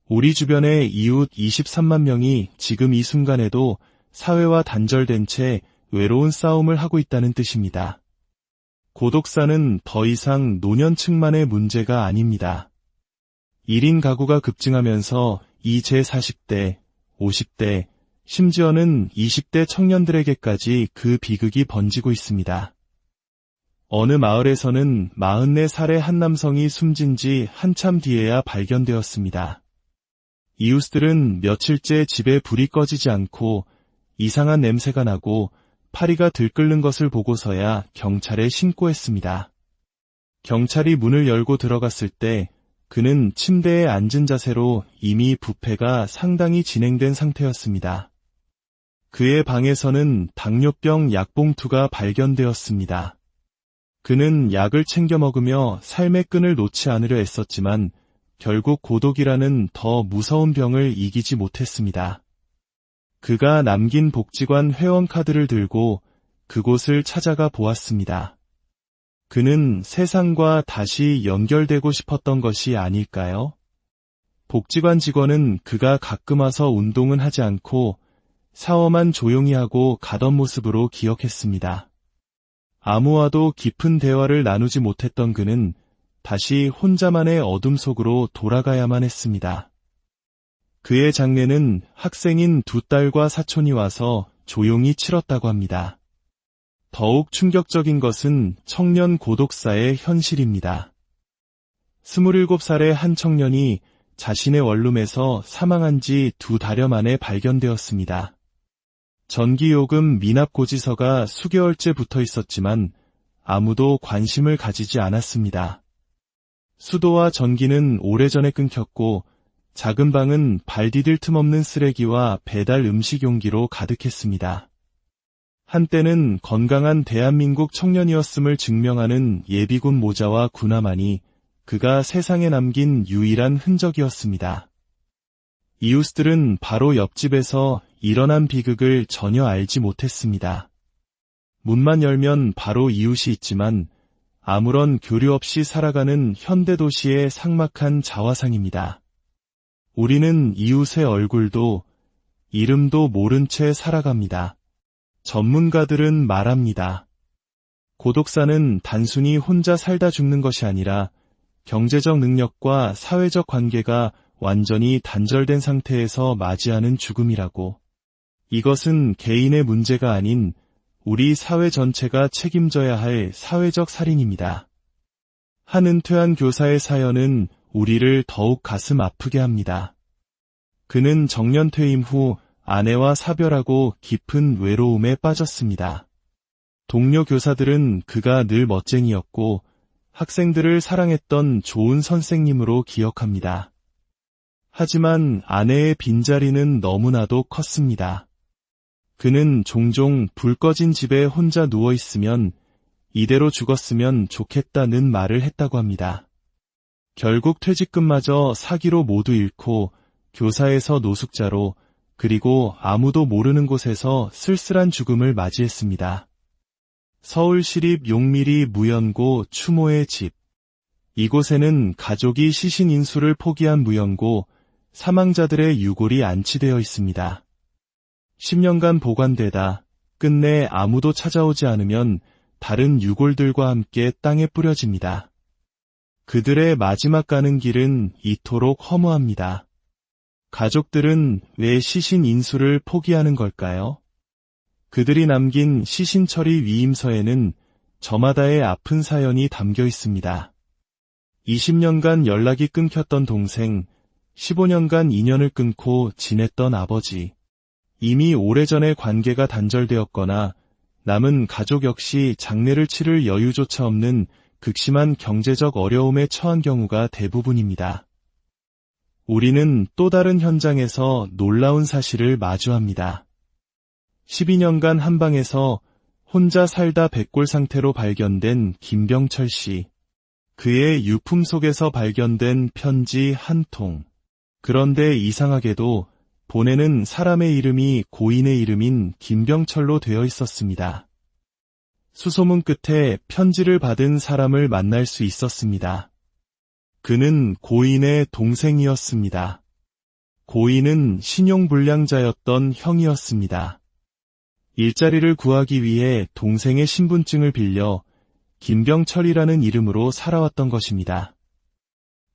S1: 우리 주변의 이웃 23만 명이 지금 이 순간에도 사회와 단절된 채 외로운 싸움을 하고 있다는 뜻입니다. 고독사는 더 이상 노년층만의 문제가 아닙니다. 1인 가구가 급증하면서 이 제40대, 50대, 심지어는 20대 청년들에게까지 그 비극이 번지고 있습니다. 어느 마을에서는 44살의 한 남성이 숨진 지 한참 뒤에야 발견되었습니다. 이웃들은 며칠째 집에 불이 꺼지지 않고 이상한 냄새가 나고 파리가 들끓는 것을 보고서야 경찰에 신고했습니다. 경찰이 문을 열고 들어갔을 때 그는 침대에 앉은 자세로 이미 부패가 상당히 진행된 상태였습니다. 그의 방에서는 당뇨병 약봉투가 발견되었습니다. 그는 약을 챙겨 먹으며 삶의 끈을 놓지 않으려 애썼지만 결국 고독이라는 더 무서운 병을 이기지 못했습니다. 그가 남긴 복지관 회원카드를 들고 그곳을 찾아가 보았습니다. 그는 세상과 다시 연결되고 싶었던 것이 아닐까요? 복지관 직원은 그가 가끔 와서 운동은 하지 않고 샤워만 조용히 하고 가던 모습으로 기억했습니다. 아무와도 깊은 대화를 나누지 못했던 그는 다시 혼자만의 어둠 속으로 돌아가야만 했습니다. 그의 장례는 학생인 2딸과 사촌이 와서 조용히 치렀다고 합니다. 더욱 충격적인 것은 청년 고독사의 현실입니다. 27살의 한 청년이 자신의 원룸에서 사망한 지 2달여 만에 발견되었습니다. 전기요금 미납 고지서가 수개월째 붙어 있었지만 아무도 관심을 가지지 않았습니다. 수도와 전기는 오래전에 끊겼고 작은 방은 발 디딜 틈 없는 쓰레기와 배달 음식 용기로 가득했습니다. 한때는 건강한 대한민국 청년이었음을 증명하는 예비군 모자와 군화만이 그가 세상에 남긴 유일한 흔적이었습니다. 이웃들은 바로 옆집에서 일어난 비극을 전혀 알지 못했습니다. 문만 열면 바로 이웃이 있지만 아무런 교류 없이 살아가는 현대도시의 삭막한 자화상입니다. 우리는 이웃의 얼굴도 이름도 모른 채 살아갑니다. 전문가들은 말합니다. 고독사는 단순히 혼자 살다 죽는 것이 아니라 경제적 능력과 사회적 관계가 완전히 단절된 상태에서 맞이하는 죽음이라고. 이것은 개인의 문제가 아닌 우리 사회 전체가 책임져야 할 사회적 살인입니다. 한 은퇴한 교사의 사연은 우리를 더욱 가슴 아프게 합니다. 그는 정년 퇴임 후 아내와 사별하고 깊은 외로움에 빠졌습니다. 동료 교사들은 그가 늘 멋쟁이였고 학생들을 사랑했던 좋은 선생님으로 기억합니다. 하지만 아내의 빈자리는 너무나도 컸습니다. 그는 종종 불 꺼진 집에 혼자 누워 있으면 이대로 죽었으면 좋겠다는 말을 했다고 합니다. 결국 퇴직금마저 사기로 모두 잃고 교사에서 노숙자로 그리고 아무도 모르는 곳에서 쓸쓸한 죽음을 맞이했습니다. 서울시립 용미리 무연고 추모의 집. 이곳에는 가족이 시신 인수를 포기한 무연고 사망자들의 유골이 안치되어 있습니다. 10년간 보관되다 끝내 아무도 찾아오지 않으면 다른 유골들과 함께 땅에 뿌려집니다. 그들의 마지막 가는 길은 이토록 허무합니다. 가족들은 왜 시신 인수를 포기하는 걸까요? 그들이 남긴 시신 처리 위임서에는 저마다의 아픈 사연이 담겨 있습니다. 20년간 연락이 끊겼던 동생, 15년간 인연을 끊고 지냈던 아버지, 이미 오래전에 관계가 단절되었거나 남은 가족 역시 장례를 치를 여유조차 없는 극심한 경제적 어려움에 처한 경우가 대부분입니다. 우리는 또 다른 현장에서 놀라운 사실을 마주합니다. 12년간 한 방에서 혼자 살다 백골 상태로 발견된 김병철 씨. 그의 유품 속에서 발견된 편지 한 통. 그런데 이상하게도 본에는 사람의 이름이 고인의 이름인 김병철로 되어 있었습니다. 수소문 끝에 편지를 받은 사람을 만날 수 있었습니다. 그는 고인의 동생이었습니다. 고인은 신용불량자였던 형이었습니다. 일자리를 구하기 위해 동생의 신분증을 빌려 김병철이라는 이름으로 살아왔던 것입니다.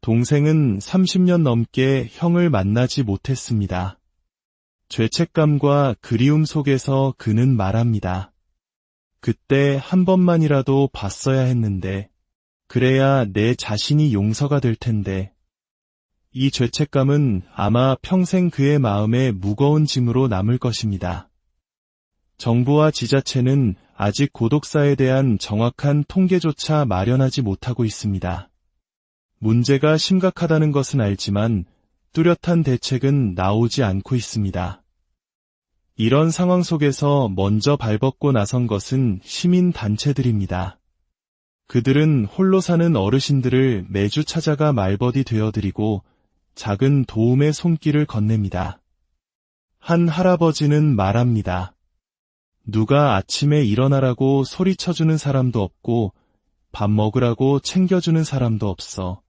S1: 동생은 30년 넘게 형을 만나지 못했습니다. 죄책감과 그리움 속에서 그는 말합니다. 그때 한 번만이라도 봤어야 했는데, 그래야 내 자신이 용서가 될 텐데. 이 죄책감은 아마 평생 그의 마음에 무거운 짐으로 남을 것입니다. 정부와 지자체는 아직 고독사에 대한 정확한 통계조차 마련하지 못하고 있습니다. 문제가 심각하다는 것은 알지만 뚜렷한 대책은 나오지 않고 있습니다. 이런 상황 속에서 먼저 발벗고 나선 것은 시민단체들입니다. 그들은 홀로 사는 어르신들을 매주 찾아가 말벗이 되어드리고 작은 도움의 손길을 건넵니다. 한 할아버지는 말합니다. 누가 아침에 일어나라고 소리쳐주는 사람도 없고 밥 먹으라고 챙겨주는 사람도 없어.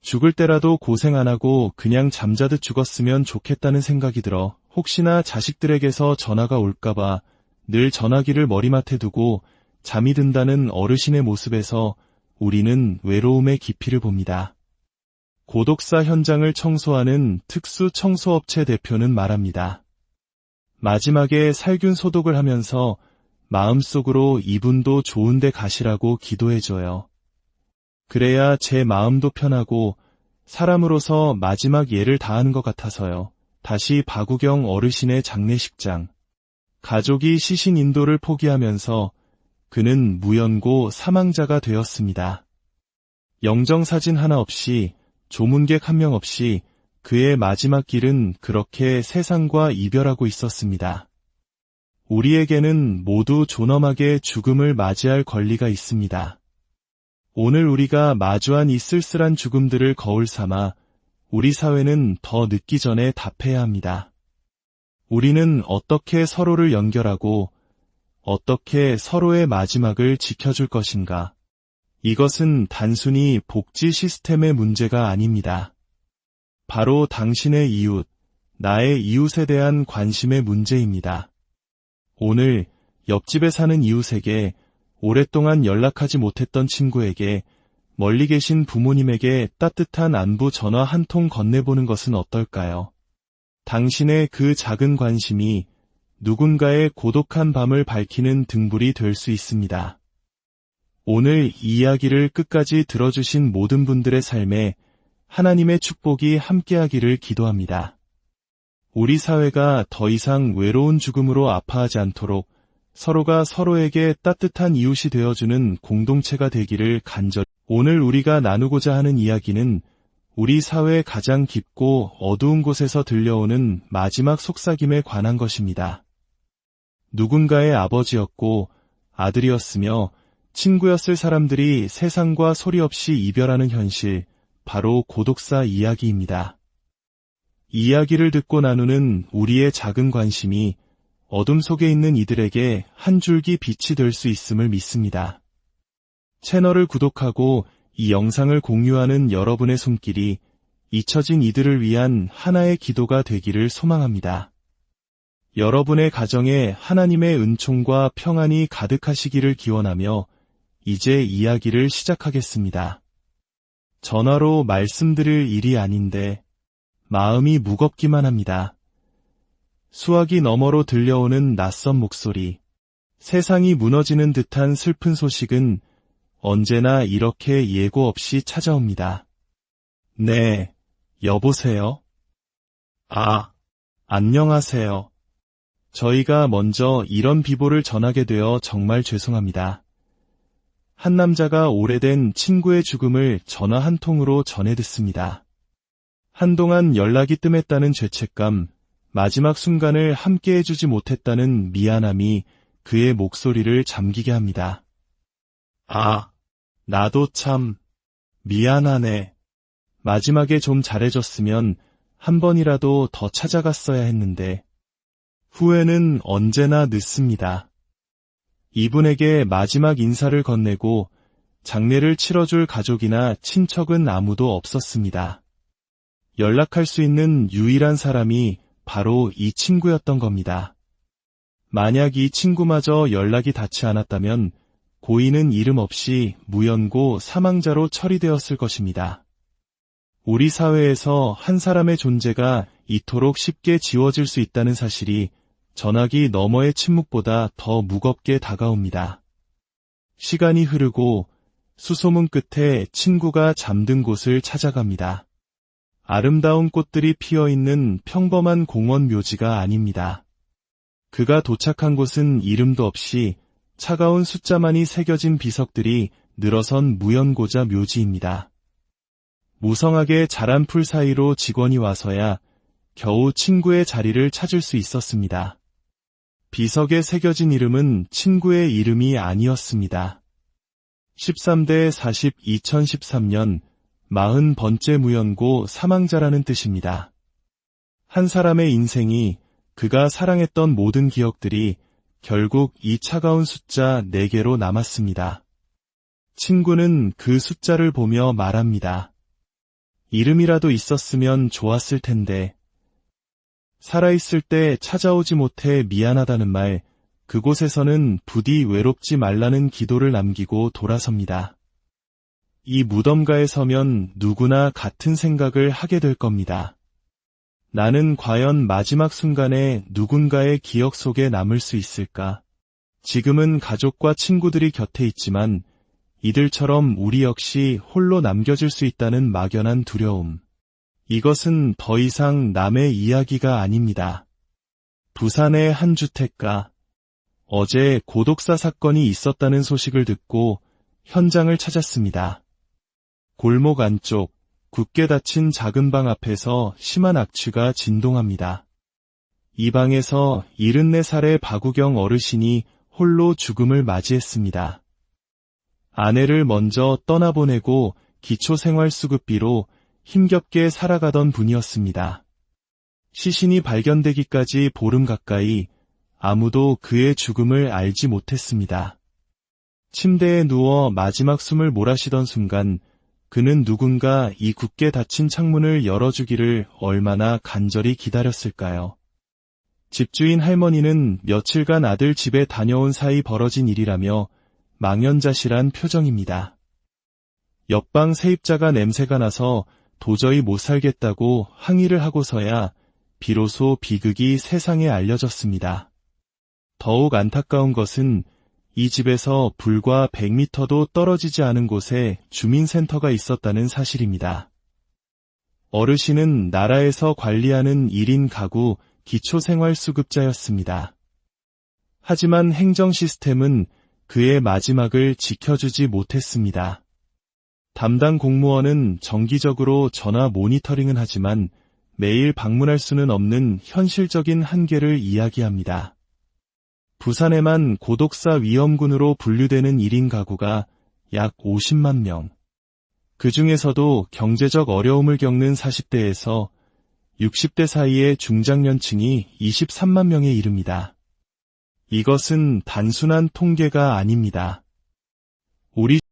S1: 죽을 때라도 고생 안 하고 그냥 잠자듯 죽었으면 좋겠다는 생각이 들어 혹시나 자식들에게서 전화가 올까봐 늘 전화기를 머리맡에 두고 잠이 든다는 어르신의 모습에서 우리는 외로움의 깊이를 봅니다. 고독사 현장을 청소하는 특수 청소업체 대표는 말합니다. 마지막에 살균 소독을 하면서 마음속으로 이분도 좋은 데 가시라고 기도해줘요. 그래야 제 마음도 편하고 사람으로서 마지막 예를 다하는 것 같아서요. 다시 박우경 어르신의 장례식장. 가족이 시신 인도를 포기하면서 그는 무연고 사망자가 되었습니다. 영정사진 하나 없이, 조문객 한 명 없이 그의 마지막 길은 그렇게 세상과 이별하고 있었습니다. 우리에게는 모두 존엄하게 죽음을 맞이할 권리가 있습니다. 오늘 우리가 마주한 이 쓸쓸한 죽음들을 거울 삼아 우리 사회는 더 늦기 전에 답해야 합니다. 우리는 어떻게 서로를 연결하고 어떻게 서로의 마지막을 지켜줄 것인가? 이것은 단순히 복지 시스템의 문제가 아닙니다. 바로 당신의 이웃, 나의 이웃에 대한 관심의 문제입니다. 오늘 옆집에 사는 이웃에게, 오랫동안 연락하지 못했던 친구에게, 멀리 계신 부모님에게 따뜻한 안부 전화 한 통 건네보는 것은 어떨까요? 당신의 그 작은 관심이 누군가의 고독한 밤을 밝히는 등불이 될 수 있습니다. 오늘 이 이야기를 끝까지 들어주신 모든 분들의 삶에 하나님의 축복이 함께하기를 기도합니다. 우리 사회가 더 이상 외로운 죽음으로 아파하지 않도록 서로가 서로에게 따뜻한 이웃이 되어주는 공동체가 되기를 간절히. 오늘 우리가 나누고자 하는 이야기는 우리 사회의 가장 깊고 어두운 곳에서 들려오는 마지막 속삭임에 관한 것입니다. 누군가의 아버지였고 아들이었으며 친구였을 사람들이 세상과 소리 없이 이별하는 현실, 바로 고독사 이야기입니다. 이 이야기를 듣고 나누는 우리의 작은 관심이 어둠 속에 있는 이들에게 한 줄기 빛이 될 수 있음을 믿습니다. 채널을 구독하고 이 영상을 공유하는 여러분의 손길이 잊혀진 이들을 위한 하나의 기도가 되기를 소망합니다. 여러분의 가정에 하나님의 은총과 평안이 가득하시기를 기원하며 이제 이야기를 시작하겠습니다. 전화로 말씀드릴 일이 아닌데 마음이 무겁기만 합니다. 수화기 너머로 들려오는 낯선 목소리, 세상이 무너지는 듯한 슬픈 소식은 언제나 이렇게 예고 없이 찾아옵니다. 네, 여보세요? 아, 안녕하세요. 저희가 먼저 이런 비보를 전하게 되어 정말 죄송합니다. 한 남자가 오래된 친구의 죽음을 전화 한 통으로 전해 듣습니다. 한동안 연락이 뜸했다는 죄책감, 마지막 순간을 함께 해주지 못했다는 미안함이 그의 목소리를 잠기게 합니다. 아, 나도 참 미안하네. 마지막에 좀 잘해줬으면 한 번이라도 더 찾아갔어야 했는데 후회는 언제나 늦습니다. 이분에게 마지막 인사를 건네고 장례를 치러줄 가족이나 친척은 아무도 없었습니다. 연락할 수 있는 유일한 사람이 바로 이 친구였던 겁니다. 만약 이 친구마저 연락이 닿지 않았다면 고인은 이름 없이 무연고 사망자로 처리되었을 것입니다. 우리 사회에서 한 사람의 존재가 이토록 쉽게 지워질 수 있다는 사실이 전화기 너머의 침묵보다 더 무겁게 다가옵니다. 시간이 흐르고 수소문 끝에 친구가 잠든 곳을 찾아갑니다. 아름다운 꽃들이 피어있는 평범한 공원 묘지가 아닙니다. 그가 도착한 곳은 이름도 없이 차가운 숫자만이 새겨진 비석들이 늘어선 무연고자 묘지입니다. 무성하게 자란 풀 사이로 직원이 와서야 겨우 친구의 자리를 찾을 수 있었습니다. 비석에 새겨진 이름은 친구의 이름이 아니었습니다. 13대 40 2013년 40번째 무연고 사망자라는 뜻입니다. 한 사람의 인생이 그가 사랑했던 모든 기억들이 결국 이 차가운 숫자 4개로 남았습니다. 친구는 그 숫자를 보며 말합니다. 이름이라도 있었으면 좋았을 텐데. 살아있을 때 찾아오지 못해 미안하다는 말, 그곳에서는 부디 외롭지 말라는 기도를 남기고 돌아섭니다. 이 무덤가에 서면 누구나 같은 생각을 하게 될 겁니다. 나는 과연 마지막 순간에 누군가의 기억 속에 남을 수 있을까? 지금은 가족과 친구들이 곁에 있지만 이들처럼 우리 역시 홀로 남겨질 수 있다는 막연한 두려움. 이것은 더 이상 남의 이야기가 아닙니다. 부산의 한 주택가. 어제 고독사 사건이 있었다는 소식을 듣고 현장을 찾았습니다. 골목 안쪽, 굳게 닫힌 작은 방 앞에서 심한 악취가 진동합니다. 이 방에서 74살의 박우경 어르신이 홀로 죽음을 맞이했습니다. 아내를 먼저 떠나보내고 기초생활수급비로 힘겹게 살아가던 분이었습니다. 시신이 발견되기까지 보름 가까이 아무도 그의 죽음을 알지 못했습니다. 침대에 누워 마지막 숨을 몰아쉬던 순간 그는 누군가 이 굳게 닫힌 창문을 열어주기를 얼마나 간절히 기다렸을까요? 집주인 할머니는 며칠간 아들 집에 다녀온 사이 벌어진 일이라며 망연자실한 표정입니다. 옆방 세입자가 냄새가 나서 도저히 못 살겠다고 항의를 하고서야 비로소 비극이 세상에 알려졌습니다. 더욱 안타까운 것은 이 집에서 불과 100m도 떨어지지 않은 곳에 주민센터가 있었다는 사실입니다. 어르신은 나라에서 관리하는 1인 가구 기초생활수급자였습니다. 하지만 행정 시스템은 그의 마지막을 지켜주지 못했습니다. 담당 공무원은 정기적으로 전화 모니터링은 하지만 매일 방문할 수는 없는 현실적인 한계를 이야기합니다. 부산에만 고독사 위험군으로 분류되는 1인 가구가 약 50만 명. 그 중에서도 경제적 어려움을 겪는 40대에서 60대 사이의 중장년층이 23만 명에 이릅니다. 이것은 단순한 통계가 아닙니다. 우리